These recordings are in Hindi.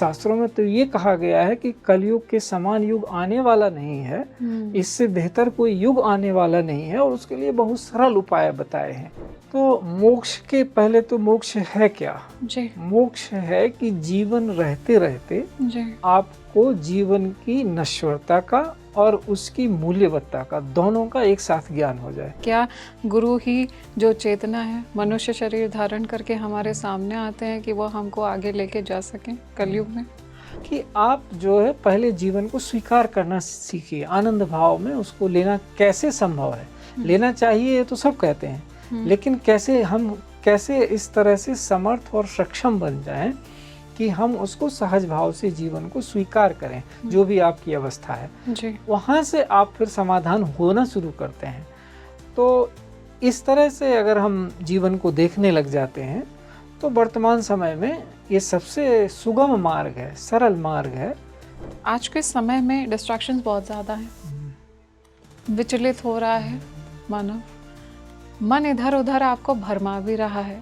शास्त्रों में तो ये कहा गया है कि कलयुग के समान युग आने वाला नहीं है, इससे बेहतर कोई युग आने वाला नहीं है, और उसके लिए बहुत सरल उपाय बताए हैं। तो मोक्ष के पहले तो मोक्ष है क्या? जी मोक्ष है कि जीवन रहते रहते जी आपको जीवन की नश्वरता का और उसकी मूल्यवत्ता का, दोनों का एक साथ ज्ञान हो जाए। क्या गुरु ही जो चेतना है मनुष्य शरीर धारण करके हमारे सामने आते हैं कि वो हमको आगे लेके जा सकें कलयुग में? कि आप जो है पहले जीवन को स्वीकार करना सीखिए, आनंद भाव में उसको लेना कैसे संभव है। लेना चाहिए ये तो सब कहते हैं, लेकिन कैसे इस तरह से समर्थ और सक्षम बन जाएं कि हम उसको सहज भाव से जीवन को स्वीकार करें, जो भी आपकी अवस्था है जी। वहाँ से आप फिर समाधान होना शुरू करते हैं। तो इस तरह से अगर हम जीवन को देखने लग जाते हैं तो वर्तमान समय में ये सबसे सुगम मार्ग है, सरल मार्ग है। आज के समय में डिस्ट्रैक्शंस बहुत ज़्यादा हैं, विचलित हो रहा है मानव, मन इधर उधर आपको भरमा भी रहा है।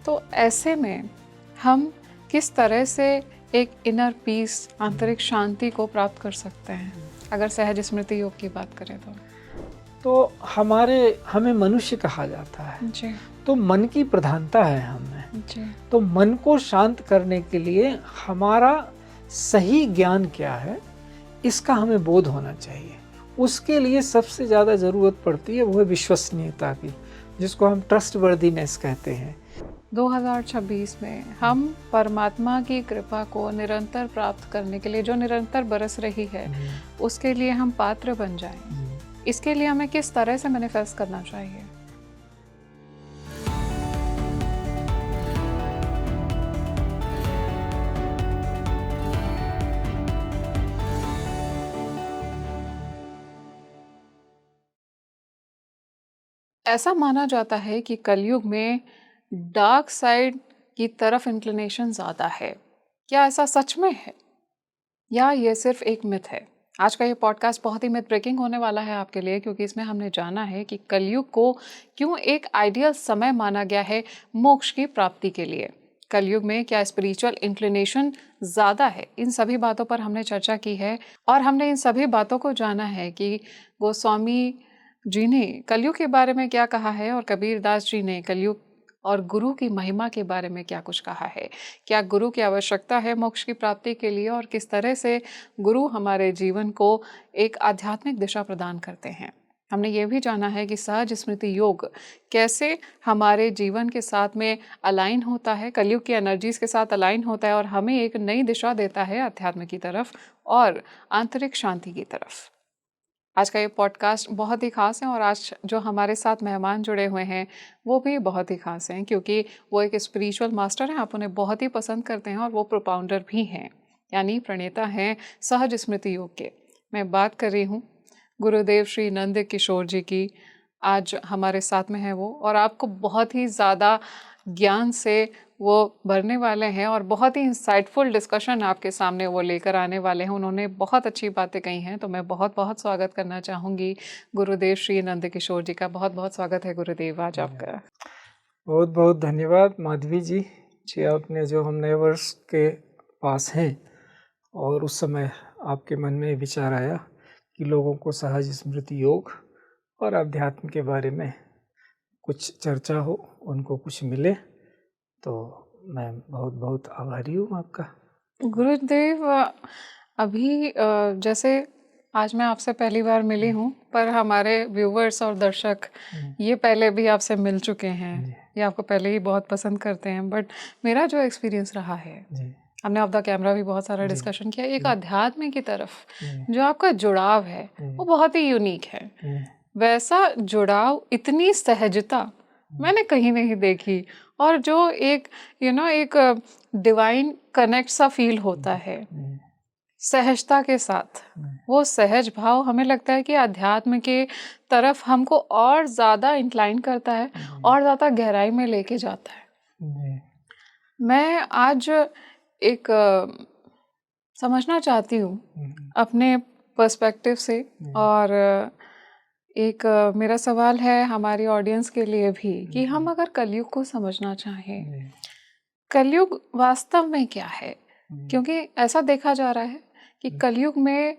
तो ऐसे में हम किस तरह से एक इनर पीस, आंतरिक शांति को प्राप्त कर सकते हैं अगर सहज स्मृति योग की बात करें तो हमें मनुष्य कहा जाता है जी। तो मन की प्रधानता है हमें जी। तो मन को शांत करने के लिए हमारा सही ज्ञान क्या है इसका हमें बोध होना चाहिए। उसके लिए सबसे ज़्यादा ज़रूरत पड़ती है वो है विश्वसनीयता की, जिसको हम ट्रस्टवर्दीनेस कहते हैं। 2026 में हम परमात्मा की कृपा को निरंतर प्राप्त करने के लिए, जो निरंतर बरस रही है, उसके लिए हम पात्र बन जाएं। इसके लिए हमें किस तरह से मैनिफेस्ट करना चाहिए? ऐसा माना जाता है कि कलयुग में डार्क साइड की तरफ इंक्लिनेशन ज़्यादा है। क्या ऐसा सच में है या ये सिर्फ एक मिथ है? आज का ये पॉडकास्ट बहुत ही मिथ ब्रेकिंग होने वाला है आपके लिए, क्योंकि इसमें हमने जाना है कि कलयुग को क्यों एक आइडियल समय माना गया है मोक्ष की प्राप्ति के लिए। कलयुग में क्या स्पिरिचुअल इंक्लिनेशन ज़्यादा है? इन सभी बातों पर हमने चर्चा की है और हमने इन सभी बातों को जाना है कि गोस्वामी जी ने कलयुग के बारे में क्या कहा है और कबीरदास जी ने कलयुग और गुरु की महिमा के बारे में क्या कुछ कहा है। क्या गुरु की आवश्यकता है मोक्ष की प्राप्ति के लिए और किस तरह से गुरु हमारे जीवन को एक आध्यात्मिक दिशा प्रदान करते हैं। हमने ये भी जाना है कि सहज स्मृति योग कैसे हमारे जीवन के साथ में अलाइन होता है, कलयुग की एनर्जीज के साथ अलाइन होता है और हमें एक नई दिशा देता है अध्यात्म की तरफ और आंतरिक शांति की तरफ। आज का ये पॉडकास्ट बहुत ही खास है और आज जो हमारे साथ मेहमान जुड़े हुए हैं वो भी बहुत ही खास हैं, क्योंकि वो एक स्पिरिचुअल मास्टर हैं, आप उन्हें बहुत ही पसंद करते हैं और वो प्रोपाउंडर भी हैं, यानी प्रणेता हैं सहज स्मृति योग के। मैं बात कर रही हूँ गुरुदेव श्री नंद किशोर जी की। आज हमारे साथ में है वो और आपको बहुत ही ज़्यादा ज्ञान से वो भरने वाले हैं और बहुत ही इंसाइटफुल डिस्कशन आपके सामने वो लेकर आने वाले हैं। उन्होंने बहुत अच्छी बातें कही हैं, तो मैं बहुत बहुत स्वागत करना चाहूँगी गुरुदेव श्री नंद किशोर जी का। बहुत बहुत स्वागत है गुरुदेव आज आपका। बहुत बहुत धन्यवाद माधवी जी। आपने जो हम नए वर्ष के पास हैं और उस समय आपके मन में विचार आया कि लोगों को सहज स्मृति योग और अध्यात्म के बारे में कुछ चर्चा हो, उनको कुछ मिले, तो मैं बहुत बहुत आभारी हूँ आपका। गुरुदेव, अभी जैसे आज मैं आपसे पहली बार मिली हूँ, पर हमारे व्यूवर्स और दर्शक ये पहले भी आपसे मिल चुके हैं, ये आपको पहले ही बहुत पसंद करते हैं, बट मेरा जो एक्सपीरियंस रहा है, हमने ऑफ द कैमरा भी बहुत सारा डिस्कशन किया, एक अध्यात्म की तरफ जो आपका जुड़ाव है वो बहुत ही यूनिक है। वैसा जुड़ाव, इतनी सहजता मैंने कहीं नहीं देखी, और जो एक एक डिवाइन कनेक्ट सा फील होता है सहजता के साथ, वो सहज भाव हमें लगता है कि अध्यात्म के तरफ हमको और ज़्यादा इंक्लाइन करता है और ज़्यादा गहराई में लेके जाता है। मैं आज एक समझना चाहती हूँ अपने पर्सपेक्टिव से, और एक मेरा सवाल है हमारी ऑडियंस के लिए भी कि हम अगर कलयुग को समझना चाहें, कलयुग वास्तव में क्या है? क्योंकि ऐसा देखा जा रहा है कि कलयुग में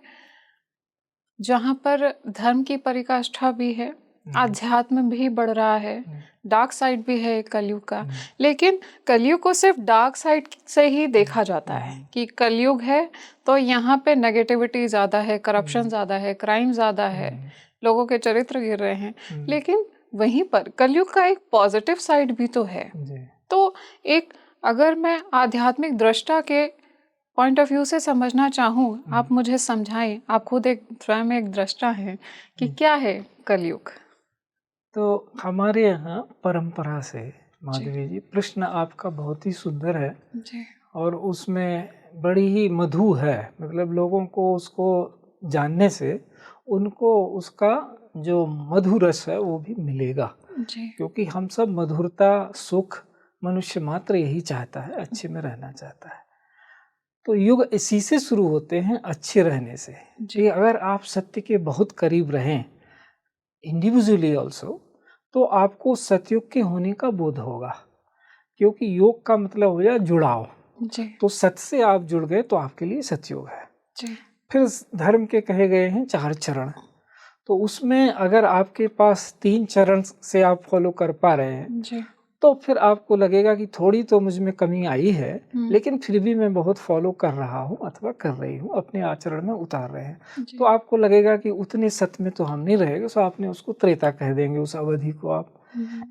जहाँ पर धर्म की पराकाष्ठा भी है, आध्यात्म भी बढ़ रहा है, डार्क साइड भी है कलयुग का, लेकिन कलयुग को सिर्फ डार्क साइड से ही देखा जाता है कि कलयुग है तो यहाँ पे नेगेटिविटी ज़्यादा है, करप्शन ज़्यादा है, क्राइम ज़्यादा है, लोगों के चरित्र गिर रहे हैं। लेकिन वहीं पर कलयुग का एक पॉजिटिव साइड भी तो है। तो एक अगर मैं आध्यात्मिक दृष्टा के पॉइंट ऑफ व्यू से समझना चाहूँ, आप मुझे समझाएं, आप खुद एक स्वयं एक दृष्टा हैं, कि क्या है कलयुग। तो हमारे यहाँ परंपरा से माधवी जी, प्रश्न आपका बहुत ही सुंदर है जी। और उसमें बड़ी ही मधु है। मतलब लोगों को उसको जानने से उनको उसका जो मधुर रस है वो भी मिलेगा, जी। क्योंकि हम सब मधुरता, सुख, मनुष्य मात्र यही चाहता है, अच्छे में रहना चाहता है। तो युग इसी से शुरू होते हैं, अच्छे रहने से। कि अगर आप सत्य के बहुत करीब रहें इंडिविजुअली ऑल्सो, तो आपको सतयुग के होने का बोध होगा, क्योंकि योग का मतलब हो जाए जुड़ाव। तो सत्य से आप जुड़ गए तो आपके लिए सतयुग है। फिर धर्म के कहे गए हैं 4 चरण, तो उसमें अगर आपके पास 3 चरण से आप फॉलो कर पा रहे हैं तो फिर आपको लगेगा कि थोड़ी तो मुझ में कमी आई है, लेकिन फिर भी मैं बहुत फॉलो कर रहा हूँ अथवा कर रही हूँ, अपने आचरण में उतार रहे हैं। तो आपको लगेगा कि उतने सत्य में तो हम नहीं रहेंगे, तो आपने उसको त्रेता कह देंगे उस अवधि को आप।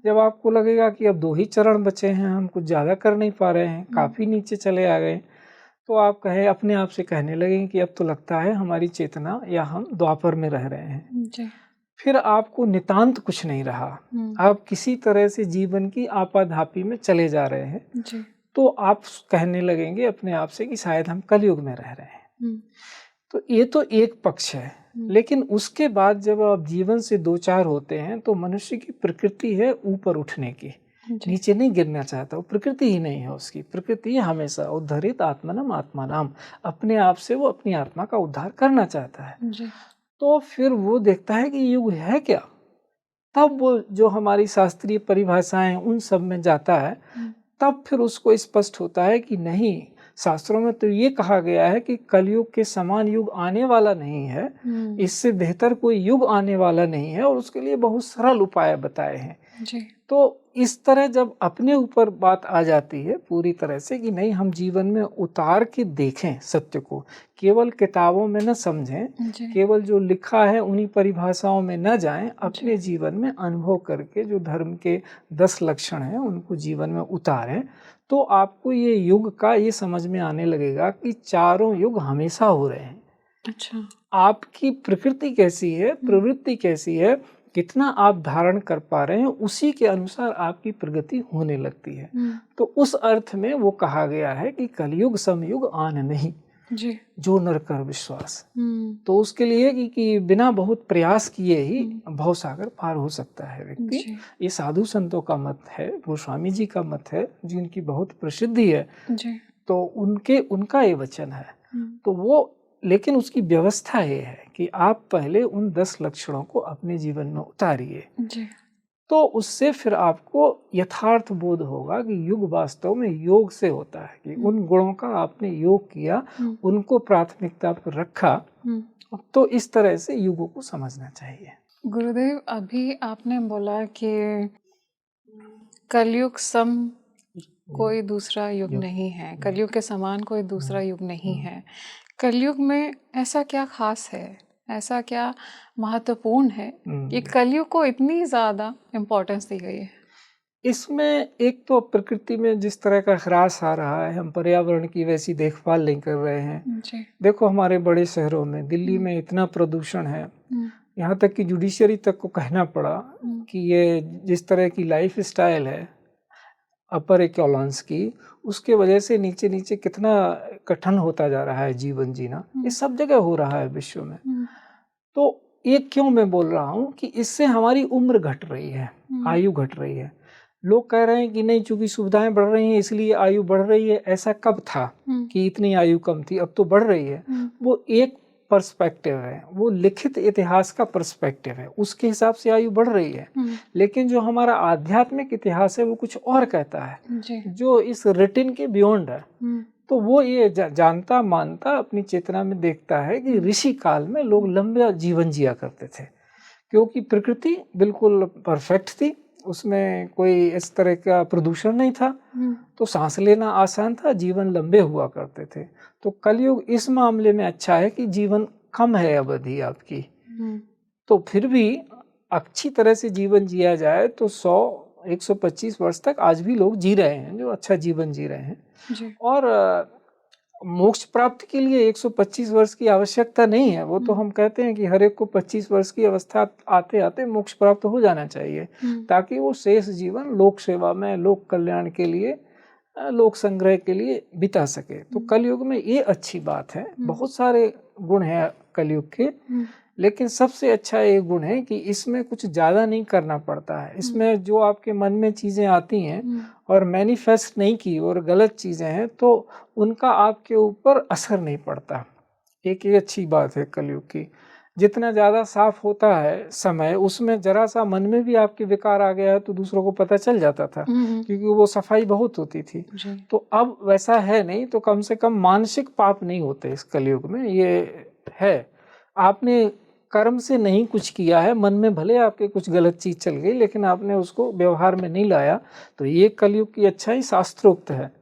जब आपको लगेगा कि अब 2 ही चरण बचे हैं, हम कुछ ज़्यादा कर नहीं पा रहे हैं, काफ़ी नीचे चले आ गए, तो आप कहे अपने आप से कहने लगेंगे कि अब तो लगता है हमारी चेतना या हम द्वापर में रह रहे हैं। फिर आपको नितांत कुछ नहीं रहा, आप किसी तरह से जीवन की आपाधापी में चले जा रहे हैं, तो आप कहने लगेंगे अपने आप से कि शायद हम कलयुग में रह रहे हैं। तो ये तो एक पक्ष है, लेकिन उसके बाद जब आप जीवन से 2-4 होते हैं तो मनुष्य की प्रकृति है ऊपर उठने की, नीचे नहीं गिरना चाहता, वो प्रकृति ही नहीं है उसकी। प्रकृति हमेशा उद्धरित आत्मनम आत्मानाम, अपने आप से वो अपनी आत्मा का उद्धार करना चाहता है। तो फिर वो देखता है कि युग है क्या, तब वो जो हमारी शास्त्रीय परिभाषाएं उन सब में जाता है, तब फिर उसको स्पष्ट होता है कि नहीं, शास्त्रों में तो ये कहा गया है कि कलयुग के समान युग आने वाला नहीं है, इससे बेहतर कोई युग आने वाला नहीं है, और उसके लिए बहुत सरल उपाय बताए हैं। तो इस तरह जब अपने ऊपर बात आ जाती है पूरी तरह से कि नहीं, हम जीवन में उतार के देखें सत्य को, केवल किताबों में न समझें, केवल जो लिखा है उन्हीं परिभाषाओं में न जाएं, अपने जीवन में अनुभव करके जो धर्म के 10 लक्षण हैं उनको जीवन में उतारें, तो आपको ये युग का ये समझ में आने लगेगा कि चारों युग हमेशा हो रहे हैं। अच्छा, आपकी प्रकृति कैसी है, प्रवृत्ति कैसी है, कितना आप धारण कर पा रहे हैं, उसी के अनुसार आपकी प्रगति होने लगती है। तो उस अर्थ में वो कहा गया है कि कलयुग समयुग आन नहीं, जो नर कर विश्वास। तो उसके लिए कि बिना बहुत प्रयास किए ही भवसागर पार हो सकता है व्यक्ति। ये साधु संतों का मत है, गोस्वामी जी का मत है, जिनकी बहुत प्रसिद्धि है, तो उनका ये वचन है। तो वो, लेकिन उसकी व्यवस्था ये है कि आप पहले उन 10 लक्षणों को अपने जीवन में उतारिए, तो उससे फिर आपको यथार्थ बोध होगा कि युग वास्तव में योग से होता है, कि उन गुणों का आपने योग किया, उनको प्राथमिकता पर रखा, तो इस तरह से युगों को समझना चाहिए। गुरुदेव, अभी आपने बोला कि कलयुग सम कोई दूसरा युग नहीं है, कलयुग के समान कोई दूसरा युग नहीं है। कलयुग में ऐसा क्या खास है, ऐसा क्या महत्वपूर्ण है कि कलयुग को इतनी ज़्यादा इम्पोर्टेंस दी गई है? इसमें एक तो प्रकृति में जिस तरह का ह्रास आ रहा है, हम पर्यावरण की वैसी देखभाल नहीं कर रहे हैं। देखो हमारे बड़े शहरों में, दिल्ली में इतना प्रदूषण है, यहाँ तक कि जुडिशरी तक को कहना पड़ा कि ये जिस तरह की लाइफ स्टाइल है अपर एक्योलॉन्स की, उसके वजह से नीचे नीचे कितना कठिन होता जा रहा है जीवन जीना। ये सब जगह हो रहा है विश्व में। तो ये क्यों मैं बोल रहा हूँ कि इससे हमारी उम्र घट रही है, आयु घट रही है। लोग कह रहे हैं कि नहीं, चूंकि सुविधाएं बढ़ रही हैं इसलिए आयु बढ़ रही है। ऐसा कब था कि इतनी आयु कम थी, अब तो बढ़ रही है। वो एक पर्सपेक्टिव है, वो लिखित इतिहास का पर्सपेक्टिव है, उसके हिसाब से आयु बढ़ रही है। लेकिन जो हमारा आध्यात्मिक इतिहास है वो कुछ और कहता है, जो इस रिटिन के बियॉन्ड है। तो वो ये जानता मानता अपनी चेतना में देखता है कि ऋषि काल में लोग लंबा जीवन जिया करते थे, क्योंकि प्रकृति बिल्कुल परफेक्ट थी, उसमें कोई इस तरह का प्रदूषण नहीं था, तो सांस लेना आसान था, जीवन लंबे हुआ करते थे। तो कलयुग इस मामले में अच्छा है कि जीवन कम है अवधि आपकी, तो फिर भी अच्छी तरह से जीवन जिया जाए तो 100-125 वर्ष तक आज भी लोग जी रहे हैं, जो अच्छा जीवन जी रहे हैं। जी। और मोक्ष प्राप्ति के लिए 125 वर्ष की आवश्यकता नहीं है, वो तो हम कहते हैं कि हर एक को 25 वर्ष की अवस्था आते आते मोक्ष प्राप्त हो जाना चाहिए, ताकि वो शेष जीवन लोक सेवा में, लोक कल्याण के लिए, लोक संग्रह के लिए बिता सके। तो कलयुग में ये अच्छी बात है। बहुत सारे गुण हैं कलयुग के, लेकिन सबसे अच्छा ये गुण है कि इसमें कुछ ज़्यादा नहीं करना पड़ता है। इसमें जो आपके मन में चीज़ें आती हैं और मैनिफेस्ट नहीं की और गलत चीज़ें हैं, तो उनका आपके ऊपर असर नहीं पड़ता। एक ये अच्छी बात है कलयुग की। जितना ज़्यादा साफ होता है समय, उसमें ज़रा सा मन में भी आपके विकार आ गया है तो दूसरों को पता चल जाता था, क्योंकि वो सफाई बहुत होती थी। तो अब वैसा है नहीं, तो कम से कम मानसिक पाप नहीं होते इस कलयुग में, ये है। आपने कर्म से नहीं कुछ किया है, मन में भले आपके कुछ गलत चीज़ चल गई, लेकिन आपने उसको व्यवहार में नहीं लाया, तो ये कलयुग की अच्छाई शास्त्रोक्त है।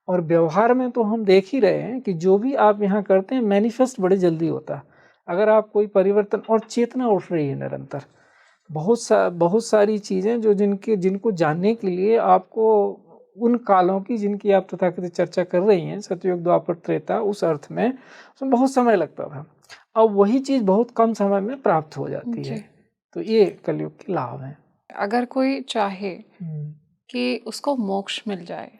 और व्यवहार में तो हम देख ही रहे हैं कि जो भी आप यहाँ करते हैं मैनिफेस्ट बड़े जल्दी होता है। अगर आप कोई परिवर्तन, और चेतना उठ रही है निरंतर, बहुत सारी चीज़ें जो जिनको जानने के लिए आपको उन कालों की जिनकी आप तथाकथित चर्चा कर रही हैं, सतयुग द्वापर त्रेता, उस अर्थ में उसमें बहुत समय लगता था, अब वही चीज़ बहुत कम समय में प्राप्त हो जाती है। तो ये कलयुग के लाभ हैं। अगर कोई चाहे कि उसको मोक्ष मिल जाए,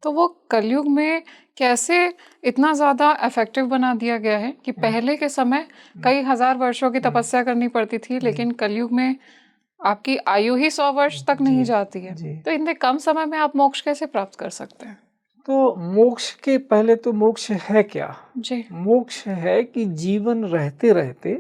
तो वो कलयुग में कैसे इतना ज़्यादा इफेक्टिव बना दिया गया है कि पहले के समय कई हजार वर्षों की तपस्या करनी पड़ती थी, लेकिन कलयुग में आपकी आयु ही 100 वर्ष तक नहीं जाती है, तो इतने कम समय में आप मोक्ष कैसे प्राप्त कर सकते हैं? तो मोक्ष के पहले तो मोक्ष है क्या? जी। मोक्ष है कि जीवन रहते रहते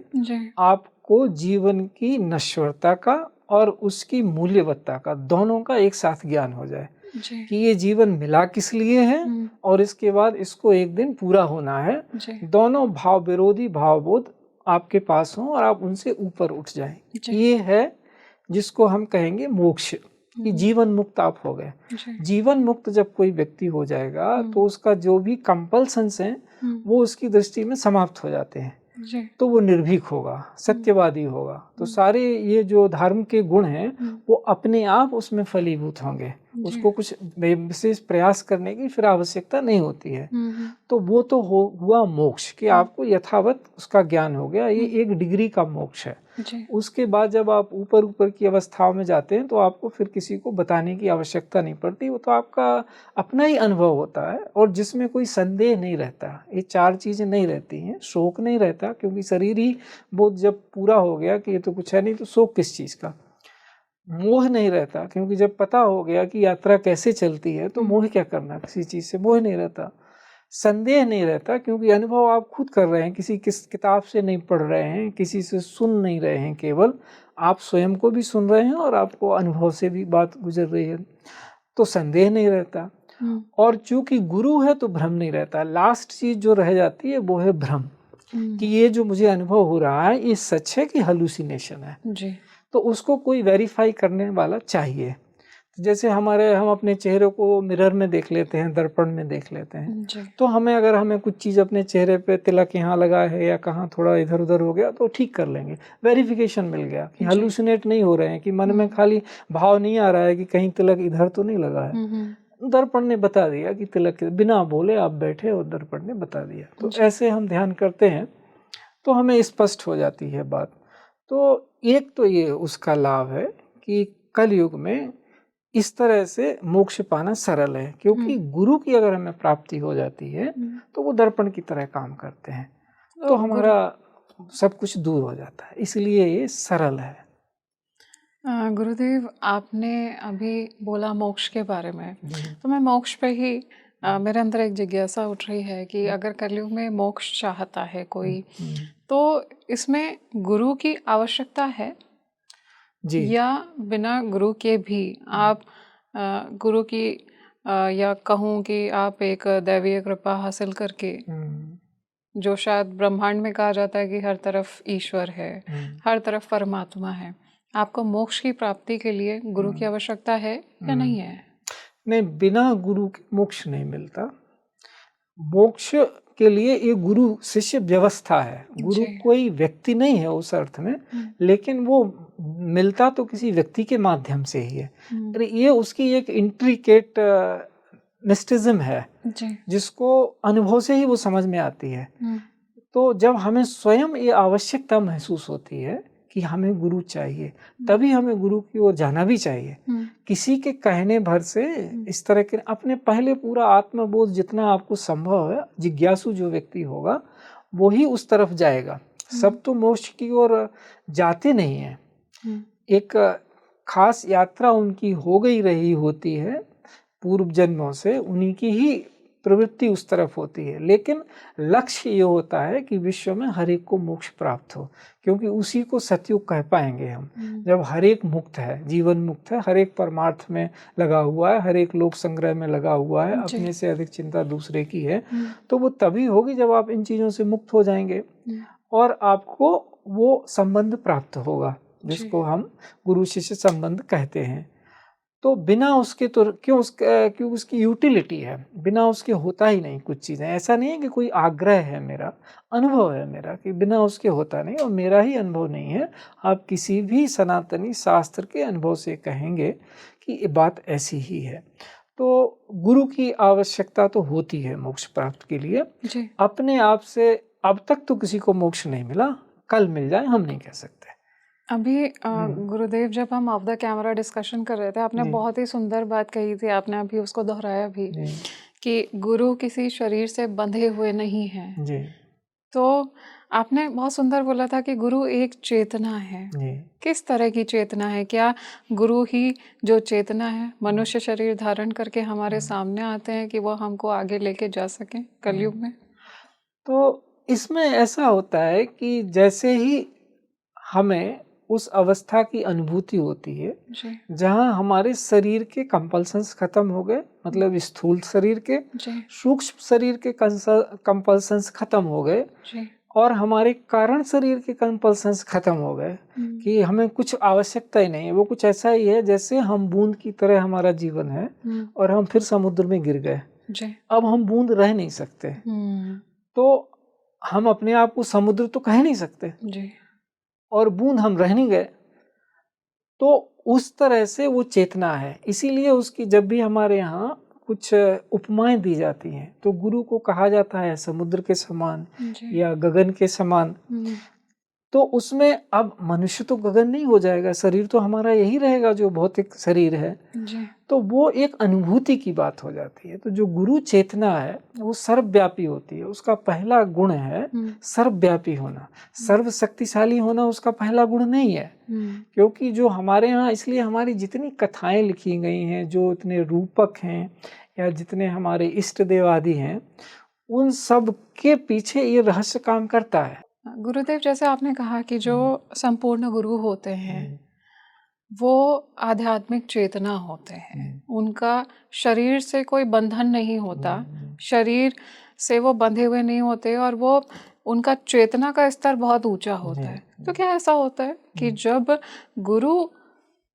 आपको जीवन की नश्वरता का और उसकी मूल्यवत्ता का, दोनों का एक साथ ज्ञान हो जाए कि ये जीवन मिला किस लिए है और इसके बाद इसको एक दिन पूरा होना है। दोनों भाव विरोधी भावबोध आपके पास हों और आप उनसे ऊपर उठ जाएं। ये है जिसको हम कहेंगे मोक्ष, कि जीवन मुक्त आप हो गए। जीवन मुक्त जब कोई व्यक्ति हो जाएगा तो उसका जो भी कंपल्सन्स हैं वो उसकी दृष्टि में समाप्त हो जाते हैं, तो वो निर्भीक होगा, सत्यवादी होगा। तो सारे ये जो धर्म के गुण हैं वो अपने आप उसमें फलीभूत होंगे, उसको कुछ विशेष प्रयास करने की फिर आवश्यकता नहीं होती है। तो वो तो हुआ मोक्ष कि आपको यथावत उसका ज्ञान हो गया, ये एक डिग्री का मोक्ष है। उसके बाद जब आप ऊपर ऊपर की अवस्थाओं में जाते हैं तो आपको फिर किसी को बताने की आवश्यकता नहीं पड़ती, वो तो आपका अपना ही अनुभव होता है और जिसमें कोई संदेह नहीं रहता। ये चार चीज़ें नहीं रहती हैं, शोक नहीं रहता, क्योंकि शरीर ही बोध जब पूरा हो गया कि ये तो कुछ है नहीं, तो शोक किस चीज़ का। मोह नहीं रहता, क्योंकि जब पता हो गया कि यात्रा कैसे चलती है तो मोह क्या करना, किसी चीज़ से मोह नहीं रहता। संदेह नहीं रहता, क्योंकि अनुभव आप खुद कर रहे हैं, किसी किताब से नहीं पढ़ रहे हैं, किसी से सुन नहीं रहे हैं, केवल आप स्वयं को भी सुन रहे हैं और आपको अनुभव से भी बात गुजर रही है, तो संदेह नहीं रहता। और चूंकि गुरु है तो भ्रम नहीं रहता। लास्ट चीज जो रह जाती है वो है भ्रम, कि ये जो मुझे अनुभव हो रहा है ये सच है कि हैलुसिनेशन है जी। तो उसको कोई वेरीफाई करने वाला चाहिए। जैसे हम अपने चेहरे को मिरर में देख लेते हैं, दर्पण में देख लेते हैं, तो अगर हमें कुछ चीज़ अपने चेहरे पे, तिलक यहाँ लगा है या कहाँ थोड़ा इधर उधर हो गया, तो ठीक कर लेंगे, वेरिफिकेशन मिल गया कि हैलुसिनेट नहीं हो रहे हैं, कि मन में खाली भाव नहीं आ रहा है कि कहीं तिलक इधर तो नहीं लगा है, दर्पण ने बता दिया कि तिलक, बिना बोले आप बैठे और दर्पण ने बता दिया। तो ऐसे हम ध्यान करते हैं तो हमें स्पष्ट हो जाती है बात। तो एक तो ये उसका लाभ है कि कलयुग में इस तरह से मोक्ष पाना सरल है, क्योंकि गुरु की अगर हमें प्राप्ति हो जाती है तो वो दर्पण की तरह काम करते हैं, तो हमारा सब कुछ दूर हो जाता है, इसलिए ये सरल है। गुरुदेव, आपने अभी बोला मोक्ष के बारे में, तो मैं मोक्ष पे ही मेरे अंदर एक जिज्ञासा उठ रही है कि अगर कलयुग में मोक्ष चाहता है कोई, तो इसमें गुरु की आवश्यकता है जी, या बिना गुरु के भी आप गुरु की या कहूँ कि आप एक दैवीय कृपा हासिल करके, जो शायद ब्रह्मांड में कहा जाता है कि हर तरफ ईश्वर है, हर तरफ परमात्मा है, आपको मोक्ष की प्राप्ति के लिए गुरु की आवश्यकता है या नहीं है? नहीं, बिना गुरु के मोक्ष नहीं मिलता। मोक्ष के लिए ये गुरु शिष्य व्यवस्था है। गुरु जी। कोई व्यक्ति नहीं है उस अर्थ में, लेकिन वो मिलता तो किसी व्यक्ति के माध्यम से ही है। अरे ये उसकी एक इंट्रिकेट मिस्टिज्म है जी। जिसको अनुभव से ही वो समझ में आती है। तो जब हमें स्वयं ये आवश्यकता महसूस होती है कि हमें गुरु चाहिए, तभी हमें गुरु की ओर जाना भी चाहिए। किसी के कहने भर से इस तरह के अपने पहले पूरा आत्मबोध जितना आपको संभव है, जिज्ञासु जो व्यक्ति होगा वो ही उस तरफ जाएगा। सब तो मोक्ष की ओर जाते नहीं हैं। एक खास यात्रा उनकी हो गई रही होती है पूर्व जन्मों से, उन्हीं की ही प्रवृत्ति उस तरफ होती है, लेकिन लक्ष्य ये होता है कि विश्व में हर एक को मोक्ष प्राप्त हो, क्योंकि उसी को सतयुग कह पाएंगे हम। जब हर एक मुक्त है, जीवन मुक्त है, हर एक परमार्थ में लगा हुआ है, हर एक लोक संग्रह में लगा हुआ है, अपने से अधिक चिंता दूसरे की है, तो वो तभी होगी जब आप इन चीज़ों से मुक्त हो जाएंगे और आपको वो संबंध प्राप्त होगा जिसको हम गुरु शिष्य संबंध कहते हैं। तो बिना उसके तो क्यों उसकी यूटिलिटी है, बिना उसके होता ही नहीं कुछ चीज़ें। ऐसा नहीं है कि कोई आग्रह है मेरा, अनुभव है मेरा कि बिना उसके होता नहीं, और मेरा ही अनुभव नहीं है। आप किसी भी सनातनी शास्त्र के अनुभव से कहेंगे कि ये बात ऐसी ही है। तो गुरु की आवश्यकता तो होती है मोक्ष प्राप्त के लिए। अपने आप से अब तक तो किसी को मोक्ष नहीं मिला, कल मिल जाए हम नहीं कह सकते। अभी गुरुदेव, जब हम ऑफ द कैमरा डिस्कशन कर रहे थे, आपने बहुत ही सुंदर बात कही थी, आपने अभी उसको दोहराया भी कि गुरु किसी शरीर से बंधे हुए नहीं हैं। तो आपने बहुत सुंदर बोला था कि गुरु एक चेतना है। किस तरह की चेतना है? क्या गुरु ही जो चेतना है मनुष्य शरीर धारण करके हमारे सामने आते हैं कि वो हमको आगे लेके जा सकें कलयुग में? तो इसमें ऐसा होता है कि जैसे ही हमें उस अवस्था की अनुभूति होती है जहाँ हमारे शरीर के कंपल्सन्स खत्म हो गए, मतलब स्थूल शरीर के, सूक्ष्म शरीर के कंपल्सन्स खत्म हो गए और हमारे कारण शरीर के कंपल्सन्स खत्म हो गए कि हमें कुछ आवश्यकता ही नहीं है। वो कुछ ऐसा ही है जैसे हम बूंद की तरह हमारा जीवन है और हम फिर समुद्र में गिर गए। अब हम बूंद रह नहीं सकते, तो हम अपने आप को समुद्र तो कह नहीं सकते और बूंद हम रह नहीं गए। तो उस तरह से वो चेतना है। इसीलिए उसकी जब भी हमारे यहाँ कुछ उपमाएं दी जाती हैं तो गुरु को कहा जाता है समुद्र के समान या गगन के समान। तो उसमें अब मनुष्य तो गगन नहीं हो जाएगा, शरीर तो हमारा यही रहेगा जो भौतिक शरीर है, तो वो एक अनुभूति की बात हो जाती है। तो जो गुरु चेतना है वो सर्वव्यापी होती है। उसका पहला गुण है सर्वव्यापी होना, सर्वशक्तिशाली होना उसका पहला गुण नहीं है। क्योंकि जो हमारे यहाँ, इसलिए हमारी जितनी कथाएं लिखी गई हैं, जो इतने रूपक हैं या जितने हमारे इष्ट देव आदि हैं, उन सब के पीछे ये रहस्य काम करता है। गुरुदेव, जैसे आपने कहा कि जो संपूर्ण गुरु होते हैं वो आध्यात्मिक चेतना होते हैं, उनका शरीर से कोई बंधन नहीं होता, शरीर से वो बंधे हुए नहीं होते और वो उनका चेतना का स्तर बहुत ऊंचा होता है। तो क्या ऐसा होता है कि जब गुरु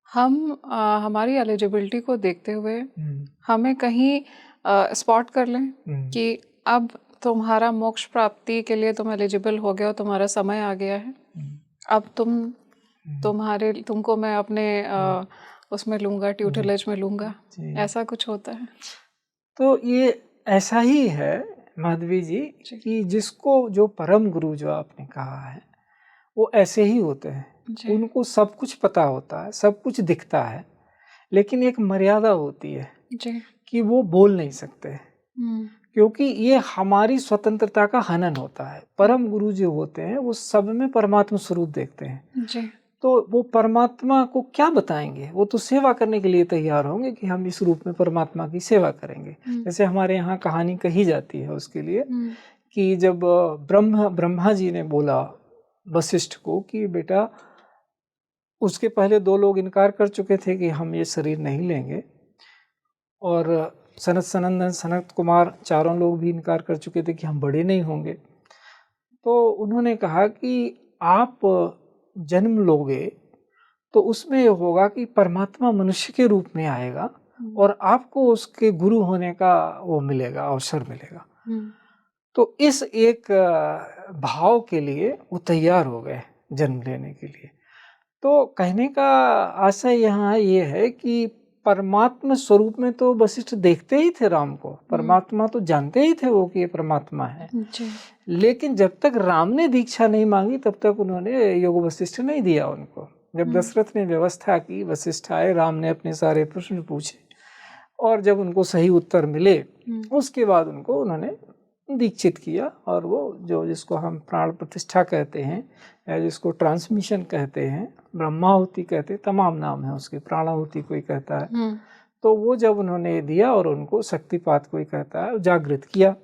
हमारी एलिजिबिलिटी को देखते हुए हमें कहीं स्पॉट कर लें कि अब तुम्हारा मोक्ष प्राप्ति के लिए तुम एलिजिबल हो गए हो, तुम्हारा समय आ गया है, अब तुमको मैं अपने उसमें लूंगा, ट्यूटलेज में लूंगा, ऐसा कुछ होता है? तो ये ऐसा ही है माधवी जी कि जिसको जो परम गुरु जो आपने कहा है वो ऐसे ही होते हैं। उनको सब कुछ पता होता है, सब कुछ दिखता है, लेकिन एक मर्यादा होती है कि वो बोल नहीं सकते, क्योंकि ये हमारी स्वतंत्रता का हनन होता है। परम गुरु जो होते हैं वो सब में परमात्मा स्वरूप देखते हैं, तो वो परमात्मा को क्या बताएंगे? वो तो सेवा करने के लिए तैयार होंगे कि हम इस रूप में परमात्मा की सेवा करेंगे। जैसे हमारे यहाँ कहानी कही जाती है उसके लिए कि जब ब्रह्मा जी ने बोला वशिष्ठ को कि बेटा, उसके पहले 2 लोग इनकार कर चुके थे कि हम ये शरीर नहीं लेंगे, और सनत सनंदन सनत कुमार चारों लोग भी इनकार कर चुके थे कि हम बड़े नहीं होंगे। तो उन्होंने कहा कि आप जन्म लोगे तो उसमें ये होगा कि परमात्मा मनुष्य के रूप में आएगा और आपको उसके गुरु होने का वो मिलेगा, अवसर मिलेगा। तो इस एक भाव के लिए वो तैयार हो गए जन्म लेने के लिए। तो कहने का आशय यहाँ ये है कि परमात्मा स्वरूप में तो वशिष्ठ देखते ही थे राम को, परमात्मा तो जानते ही थे वो कि ये परमात्मा है। लेकिन जब तक राम ने दीक्षा नहीं मांगी तब तक उन्होंने योग वशिष्ठ नहीं दिया उनको। जब दशरथ ने व्यवस्था की, वशिष्ठ आए, राम ने अपने सारे प्रश्न पूछे और जब उनको सही उत्तर मिले उसके बाद उनको उन्होंने दीक्षित किया। और वो जो जिसको हम प्राण प्रतिष्ठा कहते हैं या जिसको ट्रांसमिशन कहते हैं, ब्रह्माहुति कहते हैं, तमाम नाम है उसके, प्राणाहुति कोई कहता है। तो वो जब उन्होंने दिया और उनको शक्तिपात कोई कहता है, जागृत किया।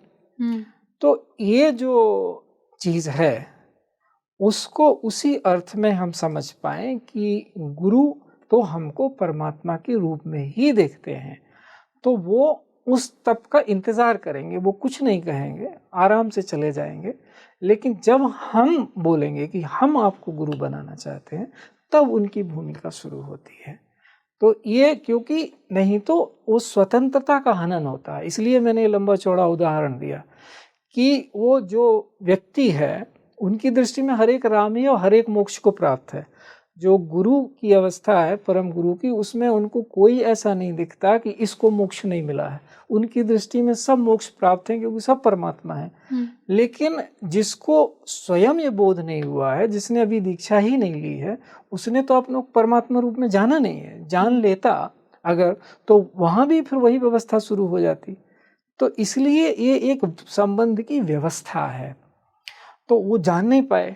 तो ये जो चीज़ है उसको उसी अर्थ में हम समझ पाएं कि गुरु तो हमको परमात्मा के रूप में ही देखते हैं, तो वो उस तब का इंतज़ार करेंगे, वो कुछ नहीं कहेंगे, आराम से चले जाएंगे। लेकिन जब हम बोलेंगे कि हम आपको गुरु बनाना चाहते हैं तब उनकी भूमिका शुरू होती है। तो ये क्योंकि नहीं तो वो स्वतंत्रता का हनन होता है। इसलिए मैंने लंबा चौड़ा उदाहरण दिया कि वो जो व्यक्ति है उनकी दृष्टि में हर एक राम ही और हर एक मोक्ष को प्राप्त है। जो गुरु की अवस्था है, परम गुरु की, उसमें उनको कोई ऐसा नहीं दिखता कि इसको मोक्ष नहीं मिला है। उनकी दृष्टि में सब मोक्ष प्राप्त हैं क्योंकि सब परमात्मा है। लेकिन जिसको स्वयं ये बोध नहीं हुआ है, जिसने अभी दीक्षा ही नहीं ली है, उसने तो अपने परमात्मा रूप में जाना नहीं है। जान लेता अगर तो वहाँ भी फिर वही व्यवस्था शुरू हो जाती। तो इसलिए ये एक संबंध की व्यवस्था है। तो वो जान नहीं पाए,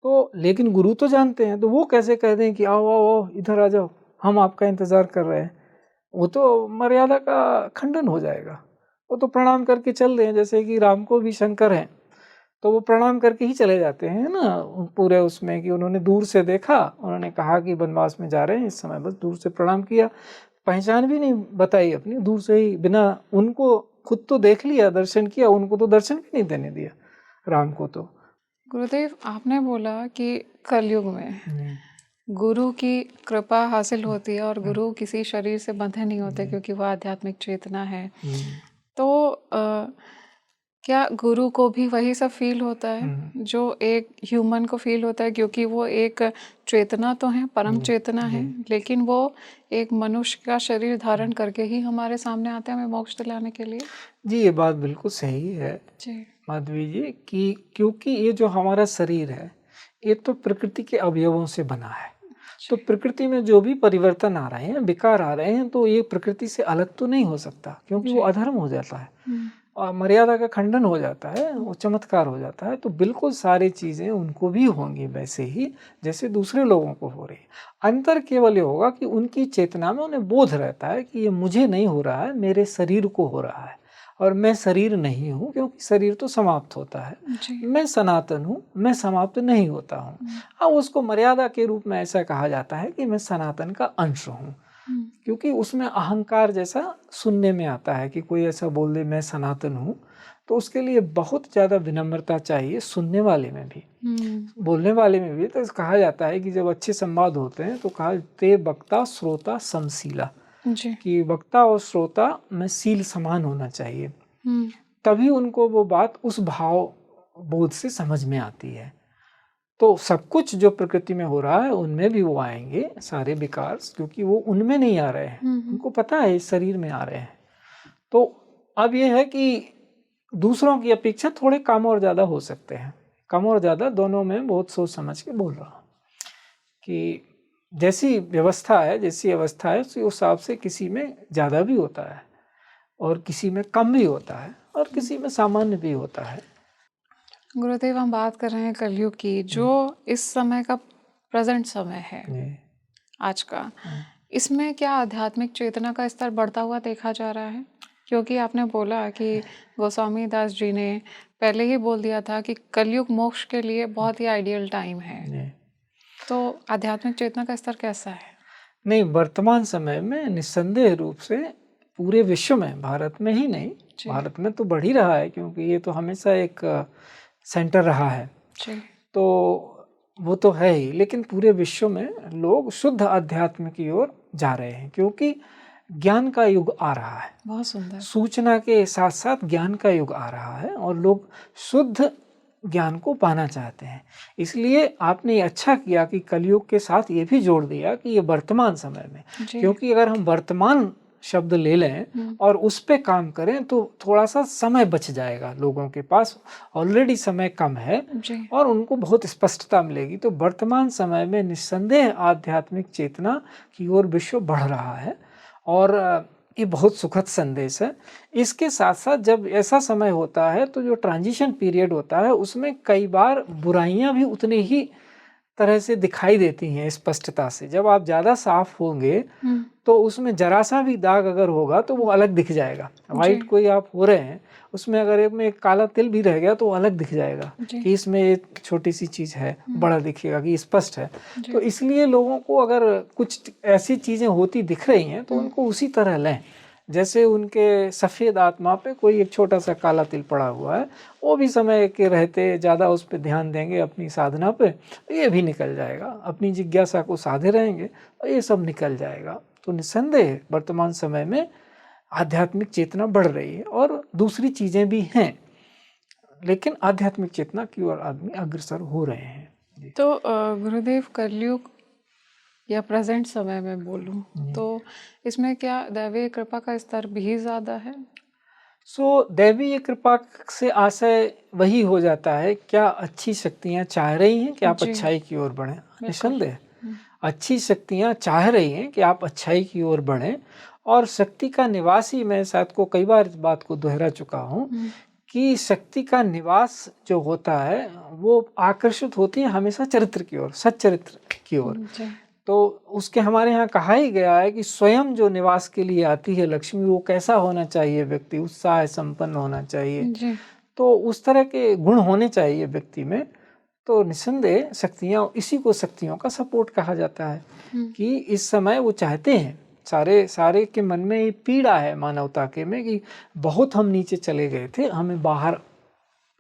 तो लेकिन गुरु तो जानते हैं, तो वो कैसे कह दें कि आओ आओ आओ इधर आ जाओ, हम आपका इंतज़ार कर रहे हैं। वो तो मर्यादा का खंडन हो जाएगा। वो तो प्रणाम करके चल रहे हैं, जैसे कि राम को भी शंकर हैं तो वो प्रणाम करके ही चले जाते हैं ना पूरे उसमें, कि उन्होंने दूर से देखा, उन्होंने कहा कि वनवास में जा रहे हैं इस समय, बस दूर से प्रणाम किया, पहचान भी नहीं बताई अपनी, दूर से ही बिना उनको खुद तो देख लिया, दर्शन किया, उनको तो दर्शन भी नहीं देने दिया राम को। तो गुरुदेव, आपने बोला कि कलयुग में गुरु की कृपा हासिल होती है और गुरु किसी शरीर से बंधे नहीं होते क्योंकि वह आध्यात्मिक चेतना है। तो क्या गुरु को भी वही सब फील होता है जो एक ह्यूमन को फील होता है, क्योंकि वो एक चेतना तो है, परम चेतना है, लेकिन वो एक मनुष्य का शरीर धारण करके ही हमारे सामने आते हैं हमें मोक्ष दिलाने के लिए? जी, ये बात बिल्कुल सही है माधवी जी, कि क्योंकि ये जो हमारा शरीर है ये तो प्रकृति के अवयवों से बना है। तो प्रकृति में जो भी परिवर्तन आ रहे हैं, विकार आ रहे हैं, तो ये प्रकृति से अलग तो नहीं हो सकता, क्योंकि वो अधर्म हो जाता है और मर्यादा का खंडन हो जाता है, वो चमत्कार हो जाता है। तो बिल्कुल सारी चीज़ें उनको भी होंगी वैसे ही जैसे दूसरे लोगों को हो रही है। अंतर केवल ये होगा कि उनकी चेतना में उन्हें बोध रहता है कि ये मुझे नहीं हो रहा है, मेरे शरीर को हो रहा है और मैं शरीर नहीं हूँ, क्योंकि शरीर तो समाप्त होता है। मैं सनातन हूँ, मैं समाप्त नहीं होता हूँ। हाँ, उसको मर्यादा के रूप में ऐसा कहा जाता है कि मैं सनातन का अंश हूँ, क्योंकि उसमें अहंकार जैसा सुनने में आता है कि कोई ऐसा बोल दे मैं सनातन हूँ, तो उसके लिए बहुत ज़्यादा विनम्रता चाहिए, सुनने वाले में भी, बोलने वाले में भी। तो कहा जाता है कि जब अच्छे संवाद होते हैं तो कहा ते वक्ता श्रोता समशीला, कि वक्ता और श्रोता में सील समान होना चाहिए, तभी उनको वो बात उस भाव बोध से समझ में आती है। तो सब कुछ जो प्रकृति में हो रहा है उनमें भी वो आएंगे सारे विकार, क्योंकि वो उनमें नहीं आ रहे हैं, उनको पता है इस शरीर में आ रहे हैं। तो अब ये है कि दूसरों की अपेक्षा थोड़े कम और ज़्यादा हो सकते हैं, कम और ज़्यादा दोनों में बहुत सोच समझ के बोल रहा हूँ कि जैसी व्यवस्था है, जैसी अवस्था है उस हिसाब से किसी में ज़्यादा भी होता है और किसी में कम भी होता है और किसी में सामान्य भी होता है। गुरुदेव, हम बात कर रहे हैं कलयुग की, जो इस समय का प्रेजेंट समय है आज का, इसमें क्या आध्यात्मिक चेतना का स्तर बढ़ता हुआ देखा जा रहा है? क्योंकि आपने बोला कि गोस्वामी दास जी ने पहले ही बोल दिया था कि कलयुग मोक्ष के लिए बहुत ही आइडियल टाइम है। तो आध्यात्मिक चेतना का स्तर कैसा है? नहीं, वर्तमान समय में निस्संदेह रूप से पूरे विश्व में, भारत में ही नहीं, जी। भारत में तो बढ़ ही रहा है क्योंकि ये तो हमेशा एक सेंटर रहा है, जी। तो वो तो है ही, लेकिन पूरे विश्व में लोग शुद्ध अध्यात्म की ओर जा रहे हैं क्योंकि ज्ञान का युग आ रहा है। बहुत सुंदर। सूचना के साथ साथ ज्ञान का युग आ रहा है और लोग शुद्ध ज्ञान को पाना चाहते हैं। इसलिए आपने ये अच्छा किया कि कलयुग के साथ ये भी जोड़ दिया कि ये वर्तमान समय में, जी। क्योंकि अगर हम वर्तमान शब्द ले लें और उस पे काम करें तो थोड़ा सा समय बच जाएगा। लोगों के पास ऑलरेडी समय कम है जी। और उनको बहुत स्पष्टता मिलेगी। तो वर्तमान समय में निस्संदेह आध्यात्मिक चेतना की ओर विश्व बढ़ रहा है और ये बहुत सुखद संदेश है। इसके साथ साथ जब ऐसा समय होता है तो जो ट्रांजिशन पीरियड होता है उसमें कई बार बुराइयां भी उतनी ही तरह से दिखाई देती हैं स्पष्टता से। जब आप ज़्यादा साफ होंगे तो उसमें जरा सा भी दाग अगर होगा तो वो अलग दिख जाएगा। वाइट कोई आप हो रहे हैं, उसमें अगर एक काला तिल भी रह गया तो वो अलग दिख जाएगा कि इसमें एक छोटी सी चीज़ है, बड़ा दिखेगा कि स्पष्ट है। तो इसलिए लोगों को अगर कुछ ऐसी चीज़ें होती दिख रही हैं तो उनको उसी तरह लें जैसे उनके सफ़ेद आत्मा पे कोई एक छोटा सा काला तिल पड़ा हुआ है। वो भी समय के रहते ज़्यादा उस पर ध्यान देंगे अपनी साधना पे, ये भी निकल जाएगा। अपनी जिज्ञासा को साधे रहेंगे और ये सब निकल जाएगा। तो निस्संदेह वर्तमान समय में आध्यात्मिक चेतना बढ़ रही है और दूसरी चीज़ें भी हैं, लेकिन आध्यात्मिक चेतना की ओर आदमी अग्रसर हो रहे हैं। तो गुरुदेव, कलयुग या प्रेजेंट समय में बोलूं तो इसमें क्या दैवीय कृपा का स्तर भी ज़्यादा है? दैवीय कृपा से आशय वही हो जाता है, क्या अच्छी शक्तियाँ चाह रही हैं कि आप अच्छाई की ओर बढ़ें? निस्संदेह अच्छी शक्तियाँ चाह रही हैं कि आप अच्छाई की ओर बढ़ें। और शक्ति का निवास ही, मैं शायद को कई बार इस बात को दोहरा चुका हूँ कि शक्ति का निवास जो होता है वो आकर्षित होती है हमेशा चरित्र की ओर, सच्चरित्र की ओर। तो उसके हमारे यहाँ कहा ही गया है कि स्वयं जो निवास के लिए आती है लक्ष्मी, वो कैसा होना चाहिए व्यक्ति? उत्साह संपन्न होना चाहिए। तो उस तरह के गुण होने चाहिए व्यक्ति में। तो निस्संदेह शक्तियाँ, इसी को शक्तियों का सपोर्ट कहा जाता है कि इस समय वो चाहते हैं, सारे के मन में ये पीड़ा है मानवता के में कि बहुत हम नीचे चले गए थे, हमें बाहर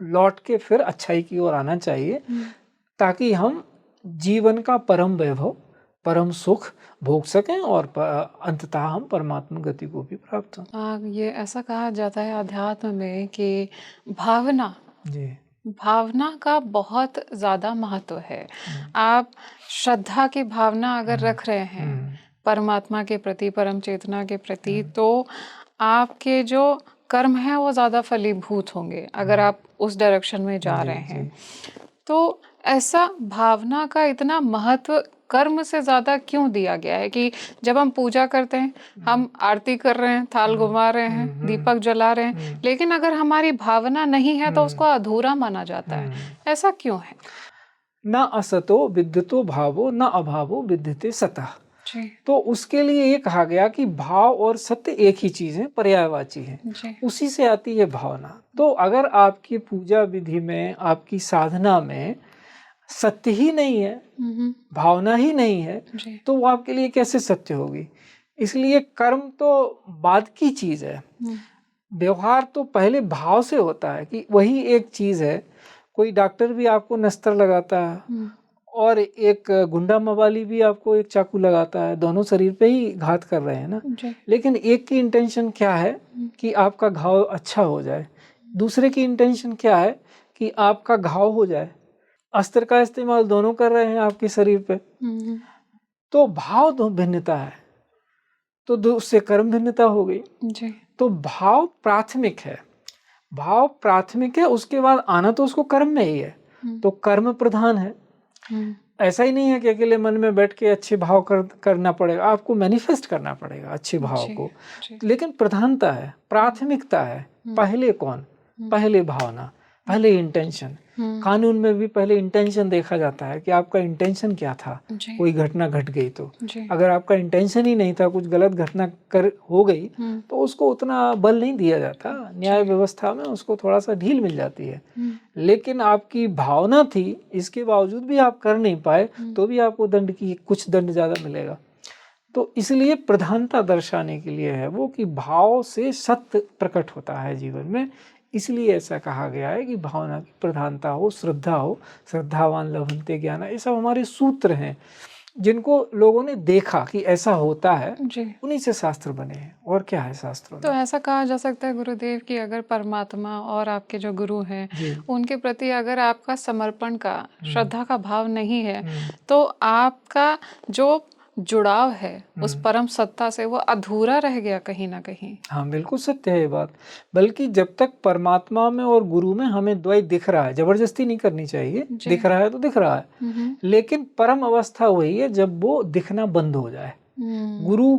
लौट के फिर अच्छाई की ओर आना चाहिए ताकि हम जीवन का परम वैभव, परम सुख भोग सकें और अंततः हम परमात्मा गति को भी प्राप्त हों। ये ऐसा कहा जाता है अध्यात्म में कि भावना का बहुत ज़्यादा महत्व है। आप श्रद्धा की भावना अगर रख रहे हैं परमात्मा के प्रति, परम चेतना के प्रति, तो आपके जो कर्म हैं वो ज़्यादा फलीभूत होंगे अगर आप उस डायरेक्शन में जा रहे हैं। तो ऐसा भावना का इतना महत्व कर्म से ज़्यादा क्यों दिया गया है कि जब हम पूजा करते हैं, हम आरती कर रहे हैं, थाल घुमा रहे हैं, दीपक जला रहे हैं, लेकिन अगर हमारी भावना नहीं है तो उसको अधूरा माना जाता है। ऐसा क्यों है? न असतो विद्यतो भावो न अभावो विद्यते सतः। तो उसके लिए ये कहा गया कि भाव और सत्य एक ही चीज़ है, पर्यायवाची है। उसी से आती है भावना। तो अगर आपकी पूजा विधि में, आपकी साधना में सत्य ही नहीं है, भावना ही नहीं है, तो वो आपके लिए कैसे सत्य होगी? इसलिए कर्म तो बाद की चीज़ है, व्यवहार तो पहले भाव से होता है कि वही एक चीज़ है। कोई डॉक्टर भी आपको नस्तर लगाता है और एक गुंडा मवाली भी आपको एक चाकू लगाता है, दोनों शरीर पे ही घात कर रहे हैं ना, लेकिन एक की इंटेंशन क्या है कि आपका घाव अच्छा हो जाए, दूसरे की इंटेंशन क्या है कि आपका घाव हो जाए। अस्त्र का इस्तेमाल दोनों कर रहे हैं आपके शरीर पे। तो भाव तो भिन्नता है, तो उससे कर्म भिन्नता हो गई। तो भाव प्राथमिक है, भाव प्राथमिक है, उसके बाद आना तो उसको कर्म में ही है, तो कर्म प्रधान है। ऐसा ही नहीं है कि अकेले मन में बैठ के अच्छे भाव करना पड़ेगा, आपको मैनिफेस्ट करना पड़ेगा अच्छे भाव को, लेकिन प्रधानता है, प्राथमिकता है। पहले कौन? पहले भावना, पहले इंटेंशन। कानून में भी पहले इंटेंशन देखा जाता है कि आपका इंटेंशन क्या था। कोई घटना घट गई तो अगर आपका इंटेंशन ही नहीं था, कुछ गलत घटना हो गई, तो उसको उतना बल नहीं दिया जाता। न्याय व्यवस्था में उसको थोड़ा सा ढील मिल जाती है। लेकिन आपकी भावना थी, इसके बावजूद भी आप कर नहीं पाए, तो भी आपको कुछ दंड ज़्यादा मिलेगा। तो इसलिए प्रधानता दर्शाने के लिए है वो कि भाव से सत्य प्रकट होता है जीवन में। इसलिए ऐसा कहा गया है कि भावना की प्रधानता हो, श्रद्धावान लभन्ते ज्ञान, ये सब हमारे सूत्र हैं जिनको लोगों ने देखा कि ऐसा होता है, जी। उन्हीं से शास्त्र बने हैं। और क्या है शास्त्रों तो में? ऐसा कहा जा सकता है गुरुदेव कि अगर परमात्मा और आपके जो गुरु हैं जी। उनके प्रति अगर आपका समर्पण का, श्रद्धा का भाव नहीं है, हम्म, तो आपका जो जुड़ाव है उस हम्म। परम सत्ता से वो अधूरा रह गया कहीं ना कहीं। हाँ, बिल्कुल सत्य है ये बात। बल्कि जब तक परमात्मा में और गुरु में हमें द्वैत दिख रहा है, जबरदस्ती नहीं करनी चाहिए, जी। दिख रहा है तो दिख रहा है, लेकिन परम अवस्था वही है जब वो दिखना बंद हो जाए। गुरु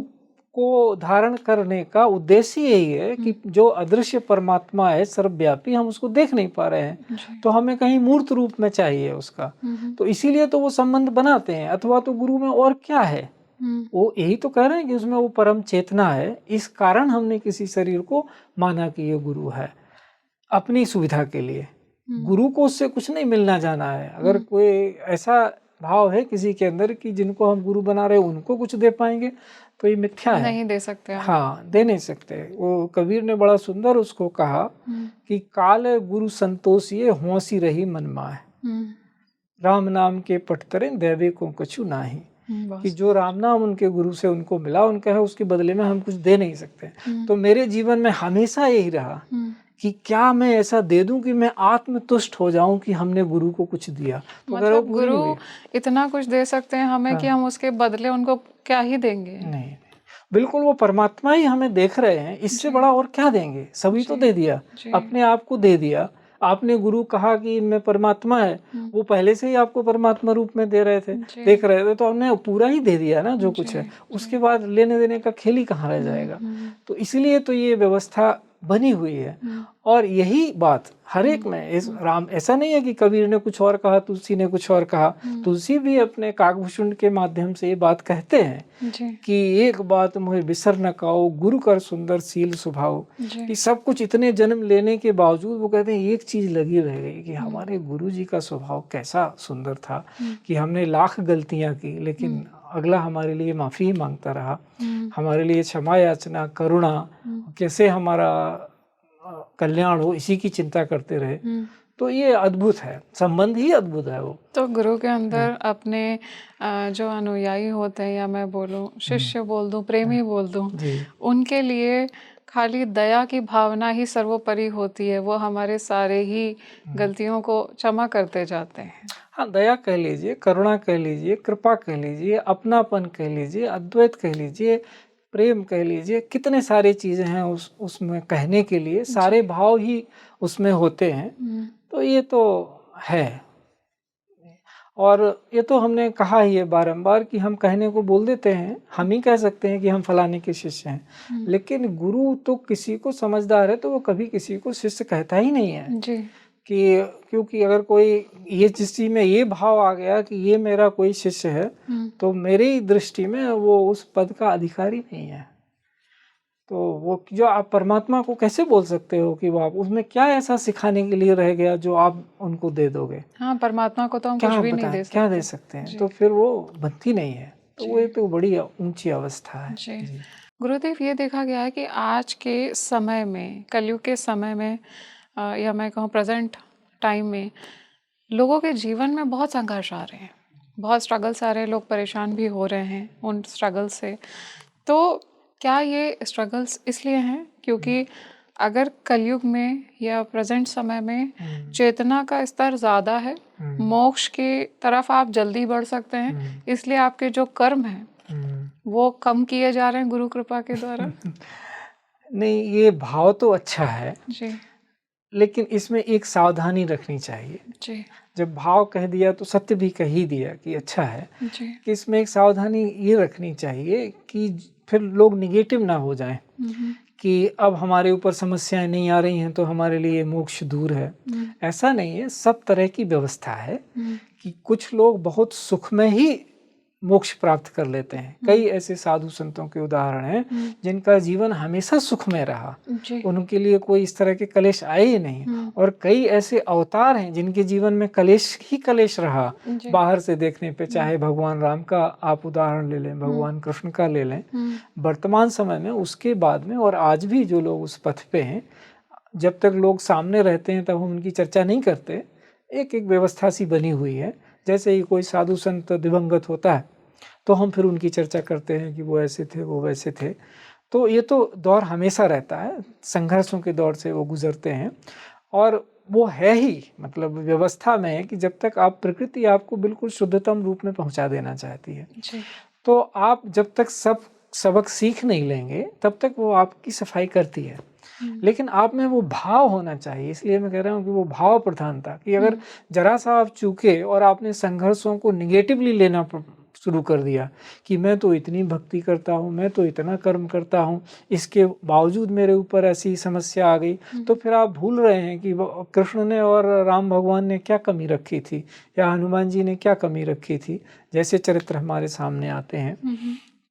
को धारण करने का उद्देश्य यही है कि जो अदृश्य परमात्मा है सर्वव्यापी, हम उसको देख नहीं पा रहे हैं, जी। तो हमें कहीं मूर्त रूप में चाहिए उसका। तो इसीलिए तो वो संबंध बनाते हैं। अथवा तो गुरु में और क्या है, वो यही तो कह रहे हैं कि उसमें वो परम चेतना है, इस कारण हमने किसी शरीर को माना कि ये गुरु है अपनी सुविधा के लिए। गुरु को उससे कुछ नहीं मिलना जाना है। अगर कोई ऐसा भाव है किसी के अंदर कि जिनको हम गुरु बना रहे हैं उनको कुछ दे पाएंगे, तो ये मिथ्या है, नहीं दे सकते हम। हाँ, दे नहीं सकते। वो कबीर ने बड़ा सुंदर उसको कहा कि काल गुरु संतोष ये होंसी रही मन माय, राम नाम के पटतरे दैवे को कछु नाही। कि जो राम नाम उनके गुरु से उनको मिला, उनका है, उसके बदले में हम कुछ दे नहीं सकते। तो मेरे जीवन में हमेशा यही रहा कि क्या मैं ऐसा दे दूं कि मैं आत्मतुष्ट हो जाऊं कि हमने गुरु को कुछ दिया। तो मतलब गुरु इतना कुछ दे सकते हैं हमें कि हम उसके बदले उनको क्या ही देंगे। नहीं, बिल्कुल वो परमात्मा ही हमें देख रहे हैं, इससे बड़ा और क्या देंगे। सभी तो दे दिया, अपने आप को दे दिया। आपने गुरु कहा कि इनमें परमात्मा है, वो पहले से ही आपको परमात्मा रूप में दे रहे थे, देख रहे थे, तो हमने पूरा ही दे दिया ना जो कुछ है। उसके बाद लेने देने का खेल ही कहाँ रह जाएगा। तो इसलिए तो ये व्यवस्था बनी हुई है। और यही बात हर एक में इस राम, ऐसा नहीं है कि कबीर ने कुछ और कहा, तुलसी ने कुछ और कहा। तुलसी भी अपने काकभूषण के माध्यम से ये बात कहते हैं कि एक बात मुझे बिसर न काओ, गुरु कर सुंदर सील स्वभाव। कि सब कुछ इतने जन्म लेने के बावजूद वो कहते हैं एक चीज लगी रह गई कि हमारे गुरु जी का स्वभाव कैसा सुंदर था कि हमने लाख गलतियां की, लेकिन अगला हमारे लिए माफी ही मांगता रहा, हमारे लिए क्षमा याचना, करुणा, कैसे हमारा कल्याण हो, इसी की चिंता करते रहे। तो ये अद्भुत है, संबंध ही अद्भुत है वो। तो गुरु के अंदर अपने जो अनुयायी होते हैं, या मैं बोलूं शिष्य बोल दूं, प्रेमी बोल दूं, उनके लिए खाली दया की भावना ही सर्वोपरि होती है। वो हमारे सारे ही गलतियों को क्षमा करते जाते हैं। हाँ, दया कह लीजिए, करुणा कह लीजिए, कृपा कह लीजिए, अपनापन कह लीजिए, अद्वैत कह लीजिए, प्रेम कह लीजिए, कितने सारे चीजें हैं उसमें कहने के लिए, सारे भाव ही उसमें होते हैं। तो ये तो है। और ये तो हमने कहा ही है बारंबार कि हम कहने को बोल देते हैं, हम ही कह सकते हैं कि हम फलाने के शिष्य हैं, लेकिन गुरु तो किसी को समझदार है तो वो कभी किसी को शिष्य कहता ही नहीं है जी। कि, क्योंकि अगर कोई ये जिस चीज में ये भाव आ गया कि ये मेरा कोई शिष्य है, तो मेरी दृष्टि में वो उस पद का अधिकारी नहीं है। तो वो जो आप परमात्मा को कैसे बोल सकते हो कि वो आप उसमें क्या ऐसा सिखाने के लिए रह गया जो आप उनको दे दोगे। हाँ, परमात्मा को तो हम कुछ भी नहीं दे सकते। क्या दे सकते हैं, तो फिर वो बनती नहीं है। तो वो एक तो बड़ी ऊंची अवस्था है। जी। गुरुदेव, ये देखा गया है कि आज के समय में, कलयुग के समय में, या मैं कहूँ प्रेजेंट टाइम में, लोगों के जीवन में बहुत संघर्ष आ रहे हैं, बहुत स्ट्रगल्स आ रहे हैं, लोग परेशान भी हो रहे हैं उन स्ट्रगल से। तो क्या ये स्ट्रगल्स इसलिए हैं क्योंकि अगर कलयुग में या प्रेजेंट समय में चेतना का स्तर ज़्यादा है, मोक्ष की तरफ आप जल्दी बढ़ सकते हैं, इसलिए आपके जो कर्म हैं वो कम किए जा रहे हैं गुरु कृपा के द्वारा? नहीं, ये भाव तो अच्छा है जी, लेकिन इसमें एक सावधानी रखनी चाहिए। जी, जब भाव कह दिया तो सत्य भी कह ही दिया कि अच्छा है, जी, कि इसमें एक सावधानी ये रखनी चाहिए कि फिर लोग निगेटिव ना हो जाएं कि अब हमारे ऊपर समस्याएं नहीं आ रही हैं तो हमारे लिए मोक्ष दूर है। ऐसा नहीं है, सब तरह की व्यवस्था है कि कुछ लोग बहुत सुख में ही मोक्ष प्राप्त कर लेते हैं। कई ऐसे साधु संतों के उदाहरण हैं जिनका जीवन हमेशा सुखमय रहा, जी। उनके लिए कोई इस तरह के कलेश आए ही नहीं। और कई ऐसे अवतार हैं जिनके जीवन में कलेश ही कलेश रहा जी। बाहर से देखने पे, चाहे भगवान राम का आप उदाहरण ले लें, भगवान कृष्ण का ले लें। वर्तमान समय में, उसके बाद में और आज भी जो लोग उस पथ पे हैं, जब तक लोग सामने रहते हैं तब हम उनकी चर्चा नहीं करते। एक एक व्यवस्था सी बनी हुई है। जैसे ही कोई साधु संत दिवंगत होता है तो हम फिर उनकी चर्चा करते हैं कि वो ऐसे थे, वो वैसे थे। तो ये तो दौर हमेशा रहता है, संघर्षों के दौर से वो गुजरते हैं। और वो है ही, मतलब व्यवस्था में है कि जब तक आप, प्रकृति आपको बिल्कुल शुद्धतम रूप में पहुंचा देना चाहती है, जी। तो आप जब तक सब सबक सीख नहीं लेंगे तब तक वो आपकी सफाई करती है। लेकिन आप में वो भाव होना चाहिए। इसलिए मैं कह रहा हूँ कि वो भाव प्रधानता, कि अगर जरा सा आप चूके और आपने संघर्षों को निगेटिवली लेना शुरू कर दिया कि मैं तो इतनी भक्ति करता हूँ, मैं तो इतना कर्म करता हूँ, इसके बावजूद मेरे ऊपर ऐसी समस्या आ गई, तो फिर आप भूल रहे हैं कि कृष्ण ने और राम भगवान ने क्या कमी रखी थी, या हनुमान जी ने क्या कमी रखी थी। जैसे चरित्र हमारे सामने आते हैं,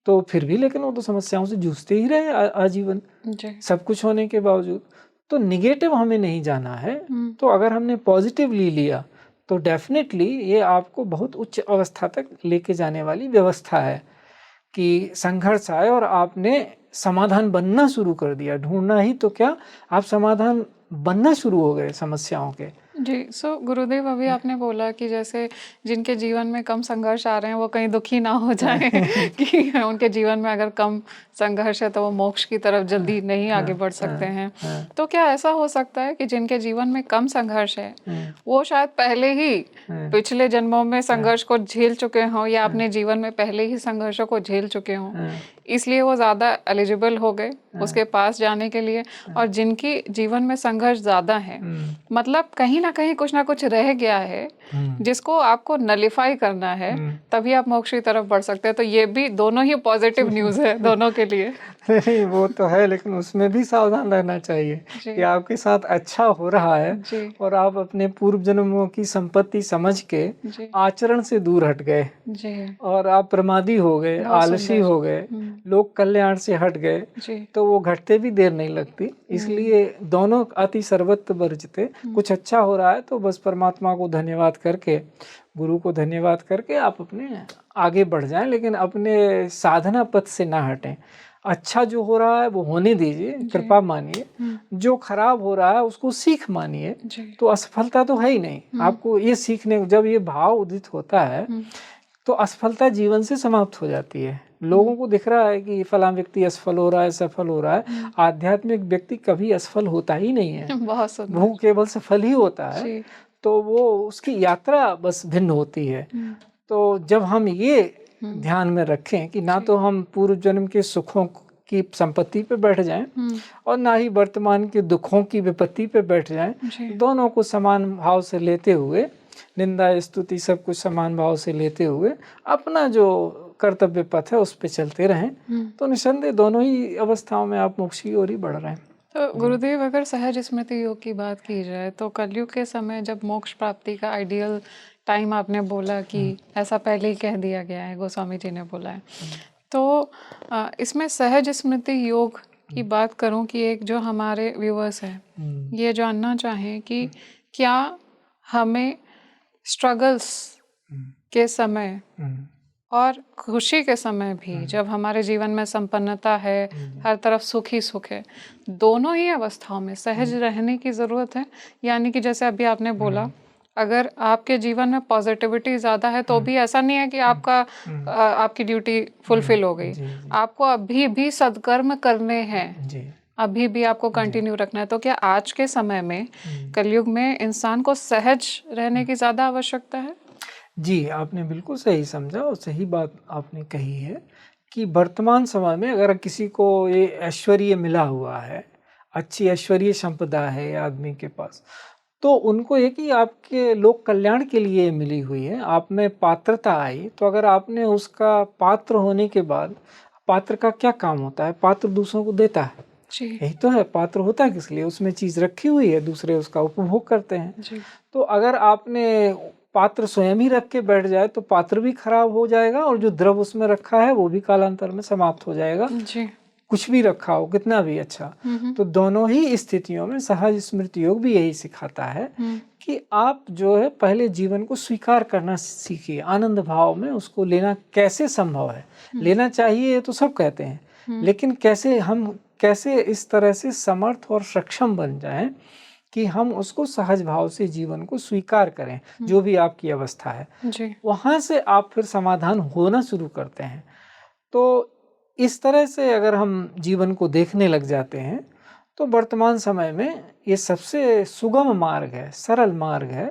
तो फिर भी लेकिन वो तो समस्याओं से जूझते ही रहे आजीवन, सब कुछ होने के बावजूद। तो निगेटिव हमें नहीं जाना है। तो अगर हमने पॉजिटिवली लिया तो डेफिनेटली ये आपको बहुत उच्च अवस्था तक लेके जाने वाली व्यवस्था है कि संघर्ष आए और आपने समाधान बनना शुरू कर दिया। ढूंढना ही तो क्या, आप समाधान बनना शुरू हो गए समस्याओं के। जी। सो गुरुदेव, अभी आपने बोला कि जैसे जिनके जीवन में कम संघर्ष आ रहे हैं वो कहीं दुखी ना हो जाएं कि उनके जीवन में अगर कम संघर्ष है तो वो मोक्ष की तरफ जल्दी नहीं आगे बढ़ सकते हैं। तो क्या ऐसा हो सकता है कि जिनके जीवन में कम संघर्ष है वो शायद पहले ही पिछले जन्मों में संघर्ष को झेल चुके हों, या अपने जीवन में पहले ही संघर्षों को झेल चुके हों, इसलिए वो ज़्यादा एलिजिबल हो गए उसके पास जाने के लिए? और जिनकी जीवन में संघर्ष ज़्यादा है, मतलब कहीं ना कहीं कुछ ना कुछ रह गया है जिसको आपको नलिफाई करना है, तभी आप मोक्ष की तरफ बढ़ सकते हैं। तो ये भी दोनों ही पॉजिटिव न्यूज़ है दोनों के लिए। नहीं, वो तो है, लेकिन उसमें भी सावधान रहना चाहिए कि आपके साथ अच्छा हो रहा है और आप अपने पूर्व जन्मों की संपत्ति समझ के आचरण से दूर हट गए और आप प्रमादी हो गए, आलसी हो गए, लोक कल्याण से हट गए, तो वो घटते भी देर नहीं लगती। इसलिए दोनों अति सर्वत्र वर्जते। कुछ अच्छा हो रहा है तो बस परमात्मा को धन्यवाद करके, गुरु को धन्यवाद करके आप अपने आगे बढ़ जाएं, लेकिन अपने साधना पथ से ना हटें। अच्छा जो हो रहा है वो होने दीजिए, कृपा मानिए। जो खराब हो रहा है उसको सीख मानिए। तो असफलता तो है ही नहीं। आपको ये सीखने, जब ये भाव उदित होता है तो असफलता जीवन से समाप्त हो जाती है। लोगों को दिख रहा है कि फलां व्यक्ति असफल हो रहा है, सफल हो रहा है। आध्यात्मिक व्यक्ति कभी असफल होता ही नहीं है, वो केवल सफल ही होता है। तो वो उसकी यात्रा बस भिन्न होती है। तो जब हम ये ध्यान में रखें कि ना तो हम पूर्व जन्म के सुखों की संपत्ति पे बैठ जाएं और ना ही वर्तमान के दुखों की विपत्ति पे बैठ जाएं, दोनों को समान भाव से लेते हुए, निंदा स्तुति सब कुछ समान भाव से लेते हुए अपना जो कर्तव्य पथ है उस पे चलते रहें, तो निसंदेह दोनों ही अवस्थाओं में आप मोक्ष की ओर ही बढ़ रहे हैं। तो गुरुदेव, अगर सहज स्मृति योग की बात की जाए तो कलयुग के समय जब मोक्ष प्राप्ति का आइडियल टाइम आपने बोला कि ऐसा पहले ही कह दिया गया है, गोस्वामी जी ने बोला है, तो इसमें सहज स्मृति योग की बात करूं कि एक जो हमारे व्यूअर्स हैं ये जानना चाहें कि क्या हमें स्ट्रगल्स के समय और खुशी के समय भी, जब हमारे जीवन में संपन्नता है, हर तरफ सुख ही सुख है, दोनों ही अवस्थाओं में सहज रहने की ज़रूरत है? यानी कि जैसे अभी आपने बोला, अगर आपके जीवन में पॉजिटिविटी ज़्यादा है तो भी ऐसा नहीं है कि आपकी ड्यूटी फुलफिल हो गई, आपको अभी भी सद्कर्म करने हैं, अभी भी आपको कंटिन्यू रखना है। तो क्या आज के समय में, कलयुग में, इंसान को सहज रहने की ज़्यादा आवश्यकता है? जी, आपने बिल्कुल सही समझा और सही बात आपने कही है कि वर्तमान समय में अगर किसी को ये ऐश्वर्य मिला हुआ है, अच्छी ऐश्वर्य संपदा है आदमी के पास, तो उनको ये कि आपके लोक कल्याण के लिए मिली हुई है, आप में पात्रता आई, तो अगर आपने उसका पात्र होने के बाद, पात्र का क्या काम होता है? पात्र दूसरों को देता है, यही तो है। पात्र होता है किस लिए? उसमें चीज़ रखी हुई है, दूसरे उसका उपभोग करते हैं। तो अगर आपने पात्र स्वयं ही रख के बैठ जाए तो पात्र भी खराब हो जाएगा और जो द्रव उसमें रखा है वो भी कालांतर में समाप्त हो जाएगा, जी। कुछ भी रखा हो कितना भी अच्छा। तो दोनों ही स्थितियों में सहज स्मृति योग भी यही सिखाता है कि आप जो है पहले जीवन को स्वीकार करना सीखिए, आनंद भाव में उसको लेना कैसे संभव है। लेना चाहिए ये तो सब कहते हैं, लेकिन कैसे इस तरह से समर्थ और सक्षम बन जाएं कि हम उसको सहज भाव से जीवन को स्वीकार करें, जो भी आपकी अवस्था है। जी। वहाँ से आप फिर समाधान होना शुरू करते हैं। तो इस तरह से अगर हम जीवन को देखने लग जाते हैं तो वर्तमान समय में ये सबसे सुगम मार्ग है, सरल मार्ग है,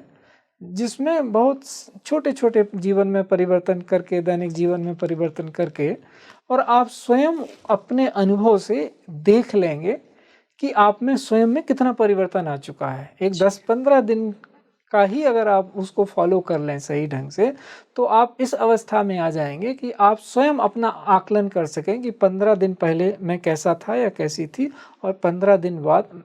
जिसमें बहुत छोटे छोटे जीवन में परिवर्तन करके, दैनिक जीवन में परिवर्तन करके, और आप स्वयं अपने अनुभव से देख लेंगे कि आप में स्वयं में कितना परिवर्तन आ चुका है। एक 10-15 दिन का ही अगर आप उसको फॉलो कर लें सही ढंग से, तो आप इस अवस्था में आ जाएंगे कि आप स्वयं अपना आकलन कर सकें कि 15 दिन पहले मैं कैसा था या कैसी थी, और 15 दिन बाद,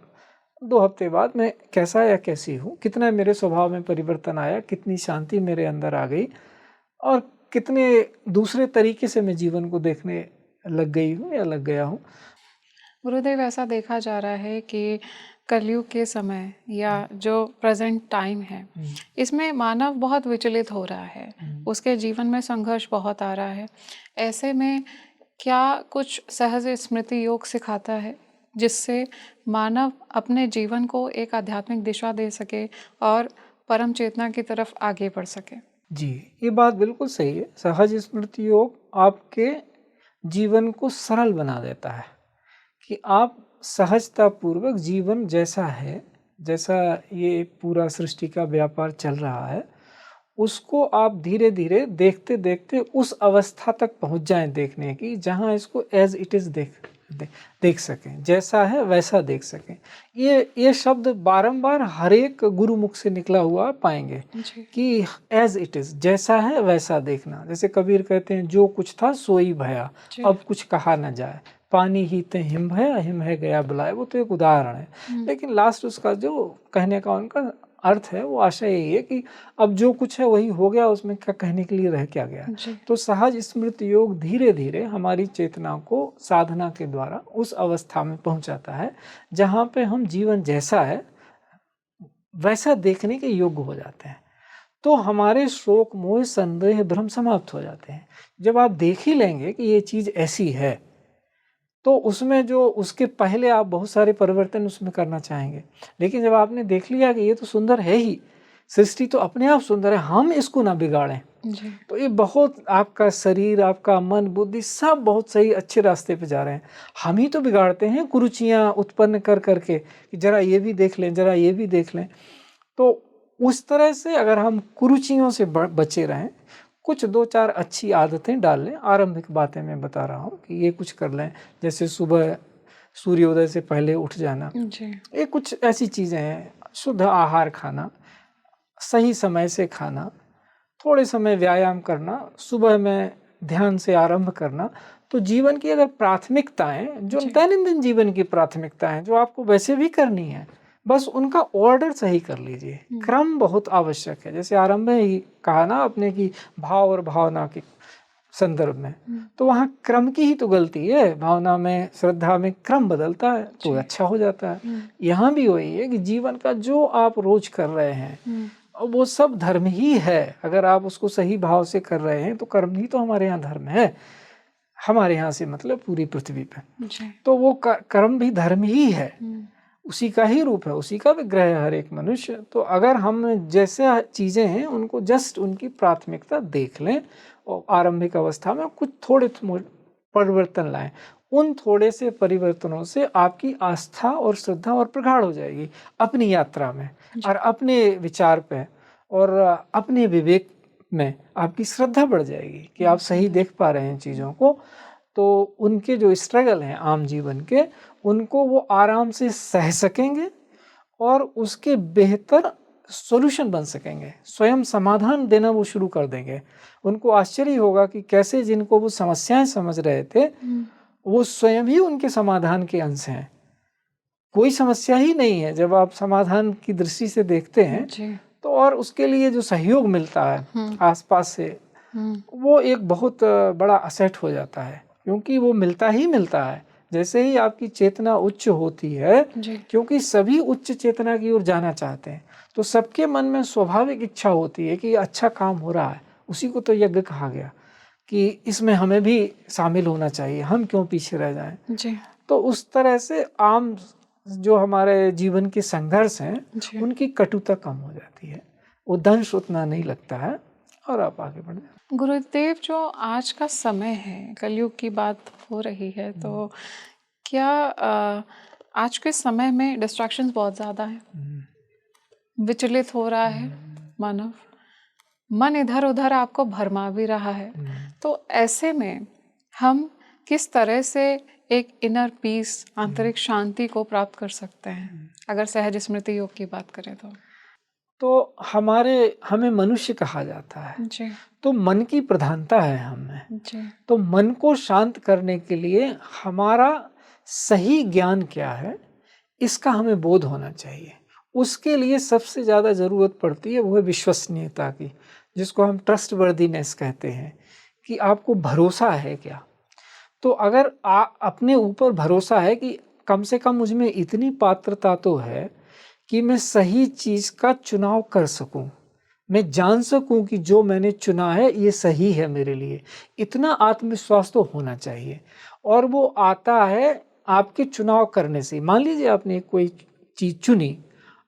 2 हफ्ते बाद मैं कैसा या कैसी हूँ, कितना मेरे स्वभाव में परिवर्तन आया, कितनी शांति मेरे अंदर आ गई, और कितने दूसरे तरीके से मैं जीवन को देखने लग गई हूँ या लग गया हूँ। गुरुदेव, ऐसा देखा जा रहा है कि कलयुग के समय या जो प्रेजेंट टाइम है, इसमें मानव बहुत विचलित हो रहा है, उसके जीवन में संघर्ष बहुत आ रहा है। ऐसे में क्या कुछ सहज स्मृति योग सिखाता है जिससे मानव अपने जीवन को एक आध्यात्मिक दिशा दे सके और परम चेतना की तरफ आगे बढ़ सके? जी, ये बात बिल्कुल सही है। सहज स्मृति योग आपके जीवन को सरल बना देता है कि आप सहजतापूर्वक जीवन जैसा है, जैसा ये पूरा सृष्टि का व्यापार चल रहा है, उसको आप धीरे-धीरे देखते-देखते उस अवस्था तक पहुँच जाएँ देखने की, जहाँ इसको एज़ इट इज़ देख सकें, जैसा है वैसा देख सकें। ये शब्द बारंबार हर एक गुरुमुख से निकला हुआ पाएँगे कि एज़ इट इज़, जैसा है वैसा देखना। जैसे कबीर कहते हैं, जो कुछ था सोई भया, अब कुछ कहा न जाए, पानी ही ते हिम भया, हिम है गया बुलाए। वो तो एक उदाहरण है, लेकिन लास्ट उसका जो कहने का उनका अर्थ है, वो आशय यही है कि अब जो कुछ है वही हो गया, उसमें क्या कहने के लिए रह क्या गया। तो सहज स्मृति योग धीरे धीरे हमारी चेतना को साधना के द्वारा उस अवस्था में पहुंचाता है जहाँ पे हम जीवन जैसा है वैसा देखने के योग्य हो जाते हैं। तो हमारे शोक मोह संदेह भ्रम समाप्त हो जाते हैं। जब आप देख ही लेंगे कि ये चीज़ ऐसी है, तो उसमें जो उसके पहले आप बहुत सारे परिवर्तन उसमें करना चाहेंगे, लेकिन जब आपने देख लिया कि ये तो सुंदर है ही, सृष्टि तो अपने आप सुंदर है, हम इसको ना बिगाड़ें, तो ये बहुत, आपका शरीर, आपका मन, बुद्धि सब बहुत सही अच्छे रास्ते पे जा रहे हैं। हम ही तो बिगाड़ते हैं कुरुचियाँ उत्पन्न कर करके कि जरा ये भी देख लें, जरा ये भी देख लें। तो उस तरह से अगर हम कुरुचियों से बचे रहें, कुछ 2-4 अच्छी आदतें डाल लें, आरंभिक बातें मैं बता रहा हूँ कि ये कुछ कर लें, जैसे सुबह सूर्योदय से पहले उठ जाना, ये कुछ ऐसी चीज़ें हैं। शुद्ध आहार खाना, सही समय से खाना, थोड़े समय व्यायाम करना, सुबह में ध्यान से आरंभ करना। तो जीवन की अगर प्राथमिकताएं, जो दैनंदिन जीवन की प्राथमिकताएं जो आपको वैसे भी करनी है, बस उनका ऑर्डर सही कर लीजिए। क्रम बहुत आवश्यक है। जैसे आरंभ में ही कहा ना आपने कि भाव और भावना के संदर्भ में, तो वहाँ क्रम की ही तो गलती है। भावना में, श्रद्धा में क्रम बदलता है तो अच्छा हो जाता है। यहाँ भी वही है कि जीवन का जो आप रोज कर रहे हैं वो सब धर्म ही है। अगर आप उसको सही भाव से कर रहे हैं तो कर्म ही तो हमारे यहाँ धर्म है। हमारे यहाँ से मतलब पूरी पृथ्वी पे, तो वो कर्म भी धर्म ही है, उसी का ही रूप है, उसी का विग्रह है हर एक मनुष्य। तो अगर हम जैसे चीज़ें हैं उनको जस्ट उनकी प्राथमिकता देख लें और आरंभिक अवस्था में कुछ थोड़े परिवर्तन लाएं, उन थोड़े से परिवर्तनों से आपकी आस्था और श्रद्धा और प्रगाढ़ हो जाएगी अपनी यात्रा में, और अपने विचार पे और अपने विवेक में आपकी श्रद्धा बढ़ जाएगी कि आप सही देख पा रहे हैं चीज़ों को। तो उनके जो स्ट्रगल हैं आम जीवन के, उनको वो आराम से सह सकेंगे और उसके बेहतर सॉल्यूशन बन सकेंगे, स्वयं समाधान देना वो शुरू कर देंगे। उनको आश्चर्य होगा कि कैसे जिनको वो समस्याएं समझ रहे थे वो स्वयं ही उनके समाधान के अंश हैं। कोई समस्या ही नहीं है। जब आप समाधान की दृष्टि से देखते हैं तो और उसके लिए जो सहयोग मिलता है आसपास से, वो एक बहुत बड़ा असेट हो जाता है, क्योंकि वो मिलता ही मिलता है जैसे ही आपकी चेतना उच्च होती है। क्योंकि सभी उच्च चेतना की ओर जाना चाहते हैं, तो सबके मन में स्वाभाविक इच्छा होती है कि अच्छा काम हो रहा है, उसी को तो यज्ञ कहा गया कि इसमें हमें भी शामिल होना चाहिए, हम क्यों पीछे रह जाएं। जी। तो उस तरह से आम जो हमारे जीवन के संघर्ष हैं उनकी कटुता कम हो जाती है, वो दंश उतना नहीं लगता है और आप आगे बढ़ जाते। गुरुदेव, जो आज का समय है, कलयुग की बात हो रही है, तो क्या आज के समय में डिस्ट्रैक्शंस बहुत ज़्यादा है, विचलित हो रहा है मानव, मन इधर उधर आपको भरमा भी रहा है, तो ऐसे में हम किस तरह से एक इनर पीस, आंतरिक शांति को प्राप्त कर सकते हैं, अगर सहज स्मृति योग की बात करें तो हमें मनुष्य कहा जाता है जी। तो मन की प्रधानता है हमें जी। तो मन को शांत करने के लिए हमारा सही ज्ञान क्या है इसका हमें बोध होना चाहिए। उसके लिए सबसे ज़्यादा ज़रूरत पड़ती है वो है विश्वसनीयता की, जिसको हम ट्रस्ट वर्दीनेस कहते हैं, कि आपको भरोसा है क्या। तो अगर अपने ऊपर भरोसा है कि कम से कम मुझ में इतनी पात्रता तो है कि मैं सही चीज़ का चुनाव कर सकूं, मैं जान सकूं कि जो मैंने चुना है ये सही है मेरे लिए, इतना आत्मविश्वास तो होना चाहिए। और वो आता है आपके चुनाव करने से। मान लीजिए आपने कोई चीज़ चुनी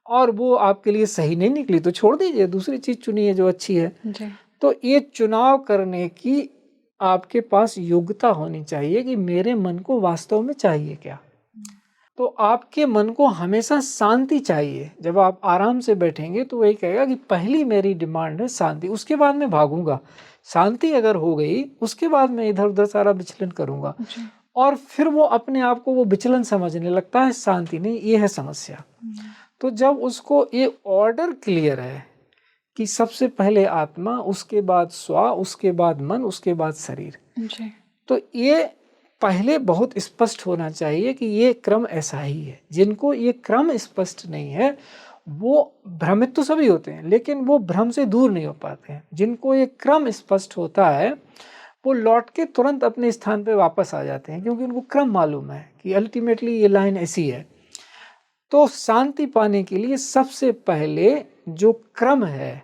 और वो आपके लिए सही नहीं निकली, तो छोड़ दीजिए, दूसरी चीज़ चुनी है जो अच्छी है। जी। तो ये चुनाव करने की आपके पास योग्यता होनी चाहिए कि मेरे मन को वास्तव में चाहिए क्या। तो आपके मन को हमेशा शांति चाहिए। जब आप आराम से बैठेंगे तो वही कहेगा कि पहली मेरी डिमांड है शांति, उसके बाद मैं भागूंगा। शांति अगर हो गई उसके बाद मैं इधर उधर सारा विचलन करूंगा। और फिर वो अपने आप को वो विचलन समझने लगता है, शांति नहीं, ये है समस्या। तो जब उसको ये ऑर्डर क्लियर है कि सबसे पहले आत्मा, उसके बाद स्वा, उसके बाद मन, उसके बाद शरीर, तो ये पहले बहुत स्पष्ट होना चाहिए कि ये क्रम ऐसा ही है। जिनको ये क्रम स्पष्ट नहीं है वो भ्रमित तो सभी होते हैं, लेकिन वो भ्रम से दूर नहीं हो पाते हैं। जिनको ये क्रम स्पष्ट होता है वो लौट के तुरंत अपने स्थान पे वापस आ जाते हैं, क्योंकि उनको क्रम मालूम है कि अल्टीमेटली ये लाइन ऐसी है। तो शांति पाने के लिए सबसे पहले जो क्रम है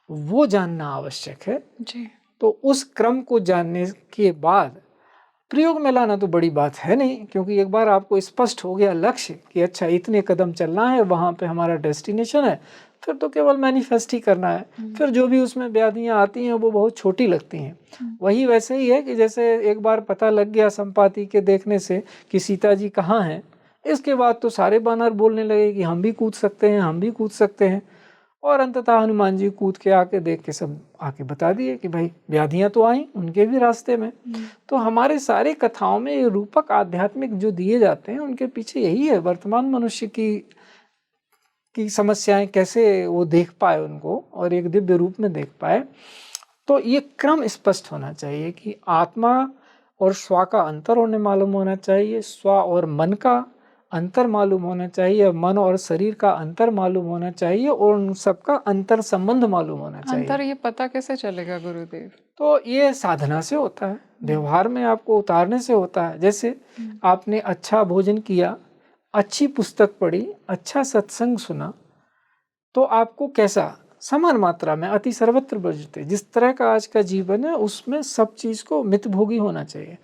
वो जानना आवश्यक है जी। तो उस क्रम को जानने के बाद प्रयोग में लाना तो बड़ी बात है नहीं, क्योंकि एक बार आपको स्पष्ट हो गया लक्ष्य कि अच्छा इतने कदम चलना है, वहाँ पे हमारा डेस्टिनेशन है, फिर तो केवल मैनिफेस्ट ही करना है। फिर जो भी उसमें व्याधियाँ आती हैं वो बहुत छोटी लगती हैं। वही वैसे ही है कि जैसे एक बार पता लग गया संपाति के देखने से कि सीता जी कहाँ हैं, इसके बाद तो सारे बानर बोलने लगे कि हम भी कूद सकते हैं, हम भी कूद सकते हैं। और अंततः हनुमान जी कूद के आके देख के सब आके बता दिए कि भाई व्याधियां तो आई उनके भी रास्ते में। तो हमारे सारे कथाओं में ये रूपक आध्यात्मिक जो दिए जाते हैं उनके पीछे यही है, वर्तमान मनुष्य की समस्याएं कैसे वो देख पाए उनको और एक दिव्य रूप में देख पाए। तो ये क्रम स्पष्ट होना चाहिए कि आत्मा और स्वा का अंतर होने मालूम होना चाहिए, स्वा और मन का अंतर मालूम होना चाहिए, मन और शरीर का अंतर मालूम होना चाहिए, और उन सबका अंतर संबंध मालूम होना चाहिए। अंतर ये पता कैसे चलेगा गुरुदेव? तो ये साधना से होता है, व्यवहार में आपको उतारने से होता है। जैसे आपने अच्छा भोजन किया, अच्छी पुस्तक पढ़ी, अच्छा सत्संग सुना, तो आपको कैसा समान मात्रा में अति सर्वत्र बजते, जिस तरह का आज का जीवन है उसमें सब चीज को मितभोगी होना चाहिए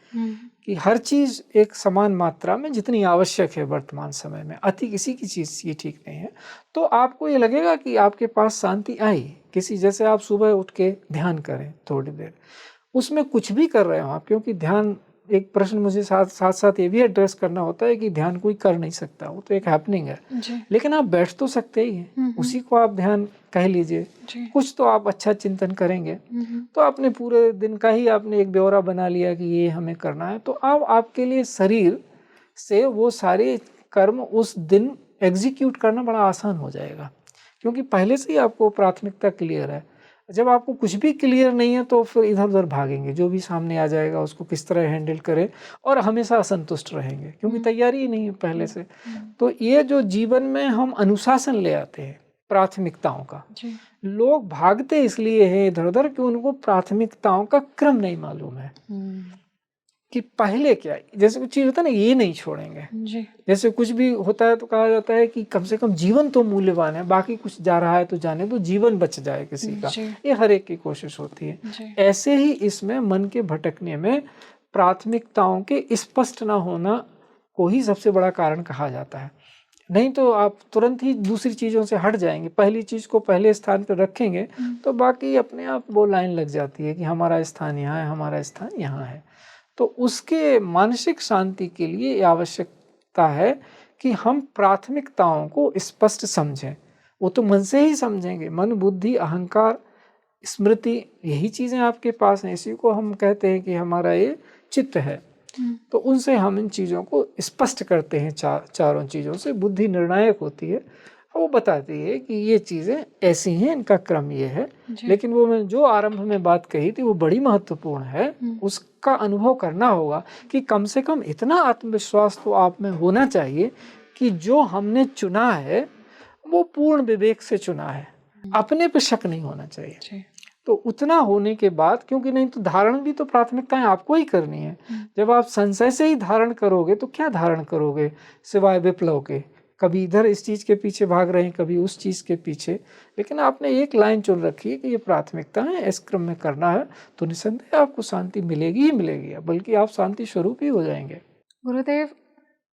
कि हर चीज एक समान मात्रा में जितनी आवश्यक है वर्तमान समय में, अति किसी की चीज ये ठीक नहीं है। तो आपको ये लगेगा कि आपके पास शांति आई। किसी जैसे आप सुबह उठ के ध्यान करें थोड़ी देर, उसमें कुछ भी कर रहे हो आप, क्योंकि ध्यान एक प्रश्न मुझे साथ साथ ये भी एड्रेस करना होता है कि ध्यान कोई कर नहीं सकता, वो तो एक हैपनिंग है, लेकिन आप बैठ तो सकते ही हैं, उसी को आप ध्यान कह लीजिए। कुछ तो आप अच्छा चिंतन करेंगे, तो आपने पूरे दिन का ही आपने एक ब्यौरा बना लिया कि ये हमें करना है। तो अब आपके लिए शरीर से वो सारे कर्म उस दिन एग्जीक्यूट करना बड़ा आसान हो जाएगा, क्योंकि पहले से ही आपको प्राथमिकता क्लियर है। जब आपको कुछ भी क्लियर नहीं है तो फिर इधर उधर भागेंगे, जो भी सामने आ जाएगा उसको किस तरह हैंडल करें, और हमेशा असंतुष्ट रहेंगे क्योंकि तैयारी ही नहीं है पहले से। तो ये जो जीवन में हम अनुशासन ले आते हैं प्राथमिकताओं का। जी। लोग भागते इसलिए हैं इधर-उधर कि उनको प्राथमिकताओं का क्रम नहीं मालूम है कि पहले क्या है। जैसे कुछ चीज़ होता है ना, ये नहीं छोड़ेंगे। जी। जैसे कुछ भी होता है तो कहा जाता है कि कम से कम जीवन तो मूल्यवान है, बाकी कुछ जा रहा है तो जाने दो, जीवन बच जाए किसी का। जी। ये हर एक की कोशिश होती है। जी। ऐसे ही इसमें मन के भटकने में प्राथमिकताओं के स्पष्ट ना होना को ही सबसे बड़ा कारण कहा जाता है। नहीं तो आप तुरंत ही दूसरी चीज़ों से हट जाएँगे। पहली चीज़ को पहले स्थान पर रखेंगे तो बाकी अपने आप वो लाइन लग जाती है कि हमारा स्थान यहाँ है, हमारा स्थान यहाँ है। तो उसके मानसिक शांति के लिए ये आवश्यकता है कि हम प्राथमिकताओं को स्पष्ट समझें। वो तो मन से ही समझेंगे। मन, बुद्धि, अहंकार, स्मृति, यही चीज़ें आपके पास हैं। इसी को हम कहते हैं कि हमारा ये चित्त है। तो उनसे हम इन चीज़ों को स्पष्ट करते हैं। चारों चीज़ों से बुद्धि निर्णायक होती है। वो बताती है कि ये चीज़ें ऐसी हैं, इनका क्रम ये है। लेकिन वो मैं जो आरंभ में बात कही थी वो बड़ी महत्वपूर्ण है। उसका अनुभव करना होगा कि कम से कम इतना आत्मविश्वास तो आप में होना चाहिए कि जो हमने चुना है वो पूर्ण विवेक से चुना है। अपने पे शक नहीं होना चाहिए। तो उतना होने के बाद, क्योंकि नहीं तो धारण भी तो प्राथमिकताएं आपको ही करनी है। जब आप संशय से ही धारण करोगे तो क्या धारण करोगे सिवाय विप्लव के? कभी इधर इस चीज़ के पीछे भाग रहे हैं, कभी उस चीज़ के पीछे। लेकिन आपने एक लाइन चुन रखी है कि ये प्राथमिकता है, इस क्रम में करना है, तो निसंदेह आपको शांति मिलेगी ही मिलेगी, बल्कि आप शांति स्वरूप ही हो जाएंगे। गुरुदेव,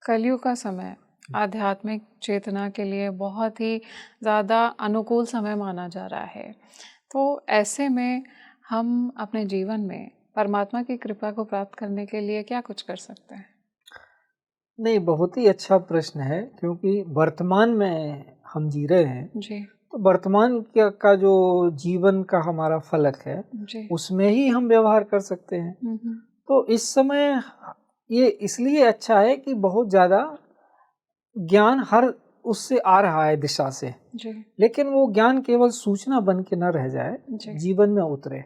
कलयुग का समय आध्यात्मिक चेतना के लिए बहुत ही ज़्यादा अनुकूल समय माना जा रहा है। तो ऐसे में हम अपने जीवन में परमात्मा की कृपा को प्राप्त करने के लिए क्या कुछ कर सकते हैं? नहीं, बहुत ही अच्छा प्रश्न है, क्योंकि वर्तमान में हम जी रहे हैं। जी। तो वर्तमान का जो जीवन का हमारा फलक है, जी। उसमें ही हम व्यवहार कर सकते हैं। तो इस समय ये इसलिए अच्छा है कि बहुत ज़्यादा ज्ञान हर उससे आ रहा है दिशा से। जी। लेकिन वो ज्ञान केवल सूचना बन के न रह जाए, जीवन में उतरे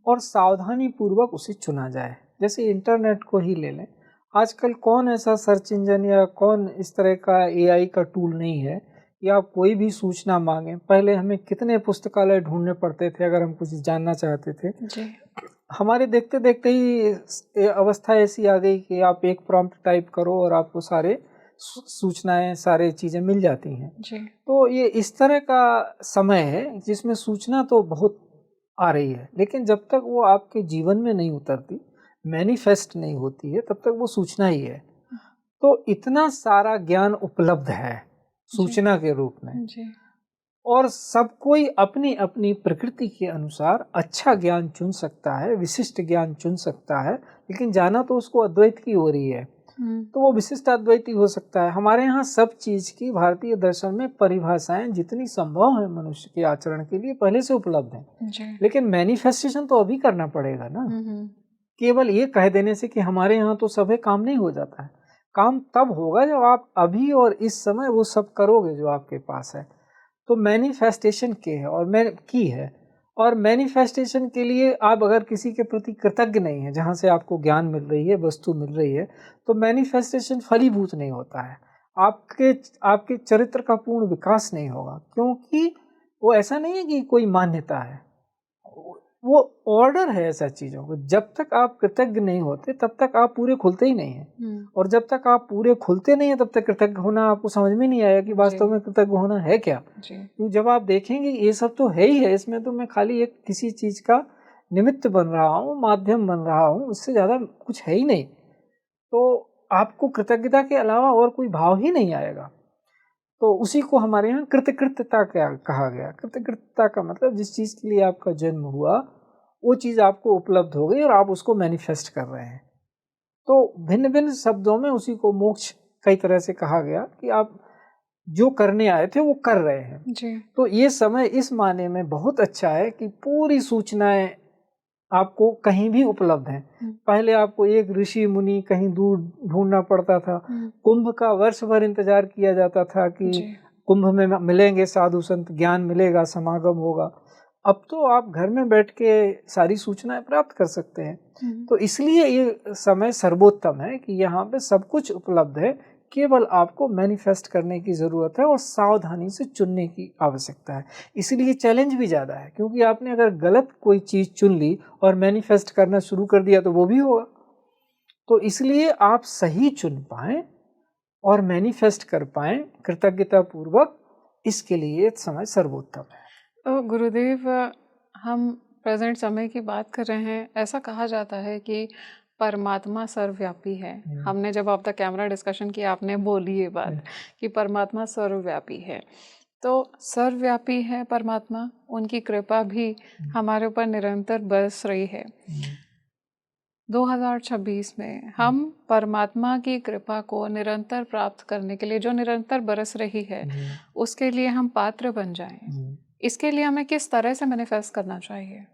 और सावधानी पूर्वक उसे चुना जाए। जैसे इंटरनेट को ही ले लें। आजकल कौन ऐसा सर्च इंजन या कौन इस तरह का एआई का टूल नहीं है कि आप कोई भी सूचना मांगें। पहले हमें कितने पुस्तकालय ढूंढने पड़ते थे अगर हम कुछ जानना चाहते थे। जी। हमारे देखते देखते ही अवस्था ऐसी आ गई कि आप एक प्रॉम्प्ट टाइप करो और आपको सारे सूचनाएं, सारे चीज़ें मिल जाती हैं। जी। तो ये इस तरह का समय है जिसमें सूचना तो बहुत आ रही है, लेकिन जब तक वो आपके जीवन में नहीं उतरती, मैनिफेस्ट नहीं होती है, तब तक वो सूचना ही है। तो इतना सारा ज्ञान उपलब्ध है सूचना के रूप में, जी। और सब कोई अपनी अपनी प्रकृति के अनुसार अच्छा ज्ञान चुन सकता है, विशिष्ट ज्ञान चुन सकता है। लेकिन जाना तो उसको अद्वैत की हो रही है, तो वो विशिष्ट अद्वैती हो सकता है। हमारे यहाँ सब चीज़ की भारतीय दर्शन में परिभाषाएं जितनी संभव है मनुष्य के आचरण के लिए पहले से उपलब्ध हैं। लेकिन मैनिफेस्टेशन तो अभी करना पड़ेगा ना। केवल ये कह देने से कि हमारे यहाँ तो सब है, काम नहीं हो जाता है। काम तब होगा जब आप अभी और इस समय वो सब करोगे जो आपके पास है। तो मैनिफेस्टेशन की है और मैनिफेस्टेशन के लिए आप अगर किसी के प्रति कृतज्ञ नहीं है, जहाँ से आपको ज्ञान मिल रही है, वस्तु मिल रही है, तो मैनिफेस्टेशन फलीभूत नहीं होता है। आपके चरित्र का पूर्ण विकास नहीं होगा, क्योंकि वो ऐसा नहीं है कि कोई मान्यता है, वो ऑर्डर है ऐसा चीज़ों को। जब तक आप कृतज्ञ नहीं होते तब तक आप पूरे खुलते ही नहीं हैं, और जब तक आप पूरे खुलते नहीं हैं तब तक कृतज्ञ होना आपको समझ में नहीं आएगा कि वास्तव में कृतज्ञ होना है क्या। तो जब आप देखेंगे ये सब तो है ही है, इसमें तो मैं खाली एक किसी चीज़ का निमित्त बन रहा हूँ, माध्यम बन रहा हूँ, उससे ज़्यादा कुछ है ही नहीं, तो आपको कृतज्ञता के अलावा और कोई भाव ही नहीं आएगा। तो उसी को हमारे यहाँ कृतकृत्यता क्या कहा गया। कृतकृत्यता का मतलब जिस चीज़ के लिए आपका जन्म हुआ वो चीज़ आपको उपलब्ध हो गई और आप उसको मैनिफेस्ट कर रहे हैं। तो भिन्न भिन्न शब्दों में उसी को मोक्ष कई तरह से कहा गया कि आप जो करने आए थे वो कर रहे हैं जी। तो ये समय इस माने में बहुत अच्छा है कि पूरी सूचनाएं आपको कहीं भी उपलब्ध हैं। पहले आपको एक ऋषि मुनि कहीं दूर ढूंढना पड़ता था। कुंभ का वर्ष भर इंतजार किया जाता था कि कुंभ में मिलेंगे साधु संत, ज्ञान मिलेगा, समागम होगा। अब तो आप घर में बैठ के सारी सूचनाएं प्राप्त कर सकते हैं। तो इसलिए ये समय सर्वोत्तम है कि यहाँ पे सब कुछ उपलब्ध है, केवल आपको मैनिफेस्ट करने की ज़रूरत है और सावधानी से चुनने की आवश्यकता है। इसीलिए चैलेंज भी ज़्यादा है, क्योंकि आपने अगर गलत कोई चीज़ चुन ली और मैनिफेस्ट करना शुरू कर दिया तो वो भी होगा। तो इसलिए आप सही चुन पाएँ और मैनिफेस्ट कर पाएँ कृतज्ञतापूर्वक, इसके लिए समय सर्वोत्तम है। तो गुरुदेव, हम प्रेजेंट समय की बात कर रहे हैं। ऐसा कहा जाता है कि परमात्मा सर्वव्यापी है। हमने जब ऑफ द कैमरा डिस्कशन किया, आपने बोली ये बात कि परमात्मा सर्वव्यापी है। तो सर्वव्यापी है परमात्मा, उनकी कृपा भी हमारे ऊपर निरंतर बरस रही है। 2026 में हम परमात्मा की कृपा को निरंतर प्राप्त करने के लिए, जो निरंतर बरस रही है, उसके लिए हम पात्र बन जाएं। इसके लिए हमें किस तरह से मैनिफेस्ट करना चाहिए?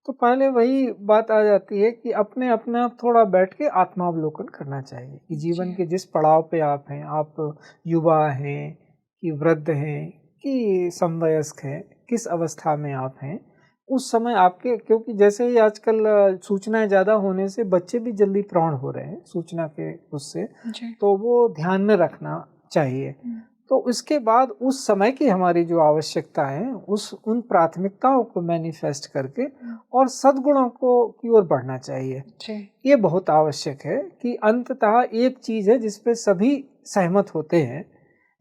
तो पहले वही बात आ जाती है कि अपने आप थोड़ा बैठ के आत्मावलोकन करना चाहिए कि जीवन के जिस पड़ाव पे आप हैं, आप युवा हैं कि वृद्ध हैं कि समवयस्क हैं, किस अवस्था में आप हैं उस समय आपके, क्योंकि जैसे ही आजकल सूचनाएं ज़्यादा होने से बच्चे भी जल्दी प्रौढ़ हो रहे हैं सूचना के उससे, तो वो ध्यान में रखना चाहिए। तो उसके बाद उस समय की हमारी जो आवश्यकता है उन प्राथमिकताओं को मैनिफेस्ट करके और सद्गुणों को की ओर बढ़ना चाहिए। ये बहुत आवश्यक है कि अंततः एक चीज़ है जिस पे सभी सहमत होते हैं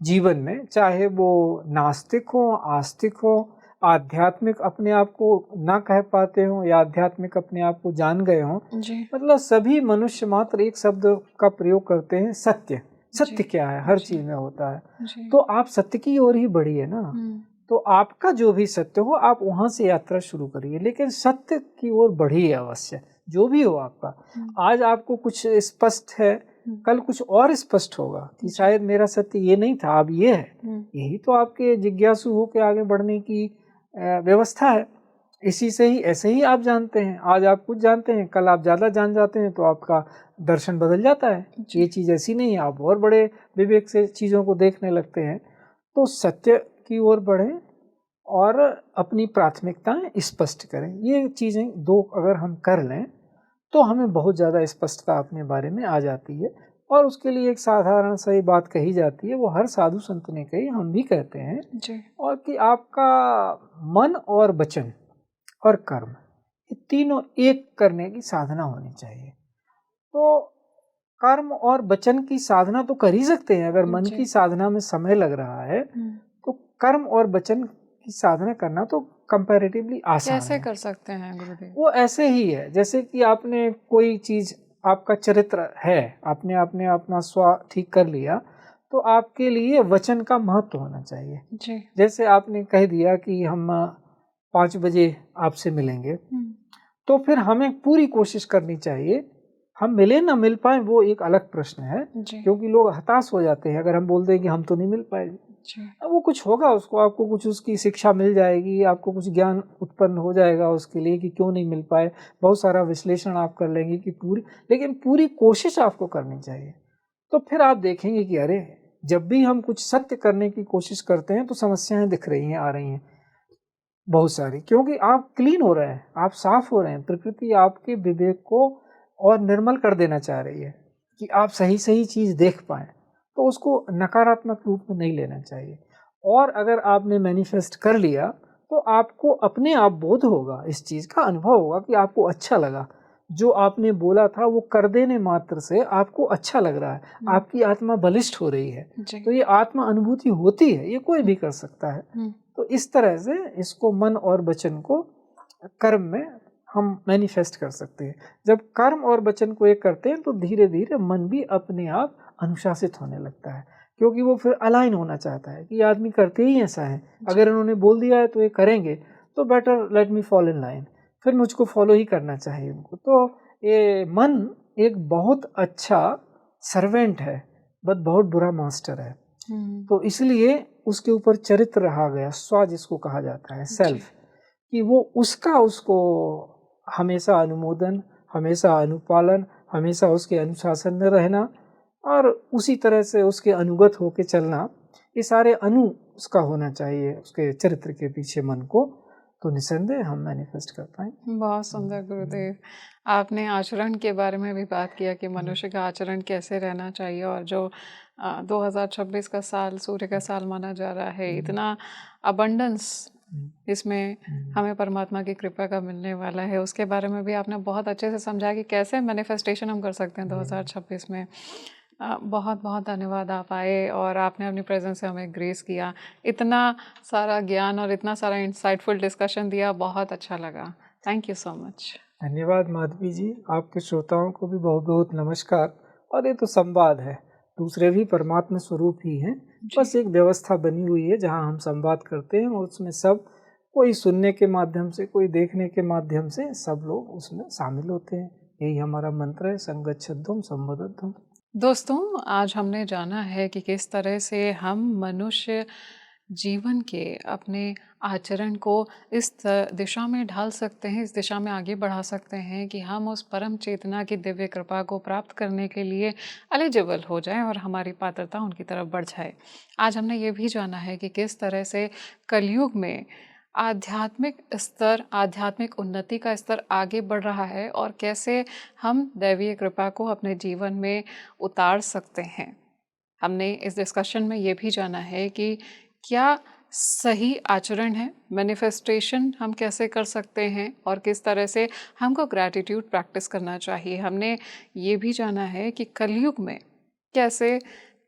जीवन में, चाहे वो नास्तिक हो, आस्तिक हो, आध्यात्मिक अपने आप को ना कह पाते हो या आध्यात्मिक अपने आप को जान गए हो, मतलब सभी मनुष्य मात्र एक शब्द का प्रयोग करते हैं, सत्य। सत्य क्या है? हर चीज में होता है। तो आप सत्य की ओर ही बढ़िए ना। तो आपका जो भी सत्य हो आप वहां से यात्रा शुरू करिए, लेकिन सत्य की ओर बढ़िए अवश्य, जो भी हो आपका। आज आपको कुछ स्पष्ट है, कल कुछ और स्पष्ट होगा कि शायद मेरा सत्य ये नहीं था, अब ये है। यही तो आपके जिज्ञासु हो के आगे बढ़ने की व्यवस्था है। इसी से ही, ऐसे ही आप जानते हैं, आज आप कुछ जानते हैं, कल आप ज़्यादा जान जाते हैं तो आपका दर्शन बदल जाता है। ये चीज़ ऐसी नहीं है, आप और बड़े विवेक से चीज़ों को देखने लगते हैं। तो सत्य की ओर बढ़ें और अपनी प्राथमिकताएं स्पष्ट करें। ये चीज़ें दो अगर हम कर लें तो हमें बहुत ज़्यादा स्पष्टता अपने बारे में आ जाती है। और उसके लिए एक साधारण सही बात कही जाती है, वो हर साधु संत ने कही, हम भी कहते हैं और कि आपका मन और वचन और कर्म, ये तीनों एक करने की साधना होनी चाहिए। तो कर्म और वचन की साधना तो कर ही सकते हैं। अगर मन की साधना में समय लग रहा है तो कर्म और वचन की साधना करना तो कंपैरेटिवली आसान है। कैसे कर सकते हैं गुरुदेव? वो ऐसे ही है जैसे कि आपने कोई चीज, आपका चरित्र है, आपने अपना स्व ठीक कर लिया, तो आपके लिए वचन का महत्व होना चाहिए। जैसे आपने कह दिया कि हम 5 बजे आपसे मिलेंगे, तो फिर हमें पूरी कोशिश करनी चाहिए। हम मिले ना मिल पाए वो एक अलग प्रश्न है, क्योंकि लोग हताश हो जाते हैं अगर हम बोल दें कि हम तो नहीं मिल पाएंगे। अब वो कुछ होगा, उसको आपको कुछ उसकी शिक्षा मिल जाएगी, आपको कुछ ज्ञान उत्पन्न हो जाएगा उसके लिए कि क्यों नहीं मिल पाए। बहुत सारा विश्लेषण आप कर लेंगे कि लेकिन पूरी कोशिश आपको करनी चाहिए। तो फिर आप देखेंगे कि अरे, जब भी हम कुछ सत्य करने की कोशिश करते हैं तो समस्याएं दिख रही हैं, आ रही हैं बहुत सारी, क्योंकि आप क्लीन हो रहे हैं, आप साफ हो रहे हैं। प्रकृति आपके विवेक को और निर्मल कर देना चाह रही है कि आप सही चीज देख पाएं। तो उसको नकारात्मक रूप में नहीं लेना चाहिए। और अगर आपने मैनिफेस्ट कर लिया तो आपको अपने आप बोध होगा, इस चीज का अनुभव होगा कि आपको अच्छा लगा, जो आपने बोला था वो कर देने मात्र से आपको अच्छा लग रहा है, आपकी आत्मा बलिष्ठ हो रही है। तो ये आत्मा अनुभूति होती है, ये कोई भी कर सकता है। तो इस तरह से इसको मन और वचन को कर्म में हम मैनिफेस्ट कर सकते हैं। जब कर्म और वचन को एक करते हैं तो धीरे धीरे मन भी अपने आप अनुशासित होने लगता है, क्योंकि वो फिर अलाइन होना चाहता है कि आदमी करते ही ऐसा है, अगर इन्होंने बोल दिया है तो ये करेंगे, तो better let me follow in line, फिर मुझको फॉलो ही करना चाहिए उनको। तो ये मन एक बहुत अच्छा सर्वेंट है, बट बहुत बुरा मास्टर है। तो इसलिए उसके ऊपर चरित्र रहा गया, स्व जिसको कहा जाता है, सेल्फ, कि वो उसको हमेशा अनुमोदन, हमेशा अनुपालन, हमेशा उसके अनुशासन में रहना और उसी तरह से उसके अनुगत होके चलना, ये सारे उसका होना चाहिए उसके चरित्र के पीछे मन को। तो निसंदेह हम मैनिफेस्ट कर पाएंगे। बहुत सुंदर गुरुदेव। आपने आचरण के बारे में भी बात किया कि मनुष्य का आचरण कैसे रहना चाहिए, और जो 2026 का साल सूर्य का साल माना जा रहा है, इतना अबंडेंस इसमें हमें परमात्मा की कृपा का मिलने वाला है, उसके बारे में भी आपने बहुत अच्छे से समझा कि कैसे मैनिफेस्टेशन हम कर सकते हैं 2026 में। बहुत बहुत धन्यवाद, आप आए और आपने अपनी प्रेजेंस से हमें ग्रेस किया, इतना सारा ज्ञान और इतना सारा इंसाइटफुल डिस्कशन दिया, बहुत अच्छा लगा। Thank you so much. धन्यवाद माधवी जी, आपके श्रोताओं को भी बहुत बहुत नमस्कार। और ये तो संवाद है, दूसरे भी परमात्मा स्वरूप ही हैं, बस एक व्यवस्था बनी हुई है जहाँ हम संवाद करते हैं और उसमें सब कोई सुनने के माध्यम से, कोई देखने के माध्यम से, सब लोग उसमें शामिल होते हैं। यही हमारा मंत्र है, संगच्छध्वम संवदध्वम। दोस्तों, आज हमने जाना है कि किस तरह से हम मनुष्य जीवन के अपने आचरण को इस दिशा में ढाल सकते हैं, इस दिशा में आगे बढ़ा सकते हैं कि हम उस परम चेतना की दिव्य कृपा को प्राप्त करने के लिए एलिजिबल हो जाएं और हमारी पात्रता उनकी तरफ बढ़ जाए। आज हमने ये भी जाना है कि किस तरह से कलयुग में आध्यात्मिक स्तर, आध्यात्मिक उन्नति का स्तर आगे बढ़ रहा है और कैसे हम दैवीय कृपा को अपने जीवन में उतार सकते हैं। हमने इस डिस्कशन में ये भी जाना है कि क्या सही आचरण है, मैनिफेस्टेशन हम कैसे कर सकते हैं और किस तरह से हमको ग्रैटिट्यूड प्रैक्टिस करना चाहिए। हमने ये भी जाना है कि कलयुग में कैसे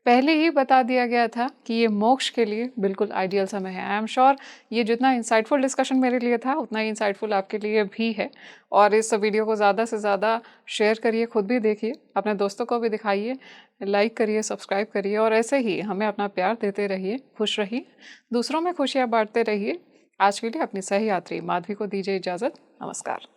पहले ही बता दिया गया था कि ये मोक्ष के लिए बिल्कुल आइडियल समय है। आई एम श्योर ये जितना इंसाइटफुल डिस्कशन मेरे लिए था उतना ही इंसाइटफुल आपके लिए भी है। और इस वीडियो को ज़्यादा से ज़्यादा शेयर करिए, खुद भी देखिए, अपने दोस्तों को भी दिखाइए, लाइक करिए, सब्सक्राइब करिए और ऐसे ही हमें अपना प्यार देते रहिए, खुश रहिए, दूसरों में खुशियाँ बांटते रहिए। आज के लिए अपनी सही यात्री माधवी को दीजिए इजाज़त। नमस्कार।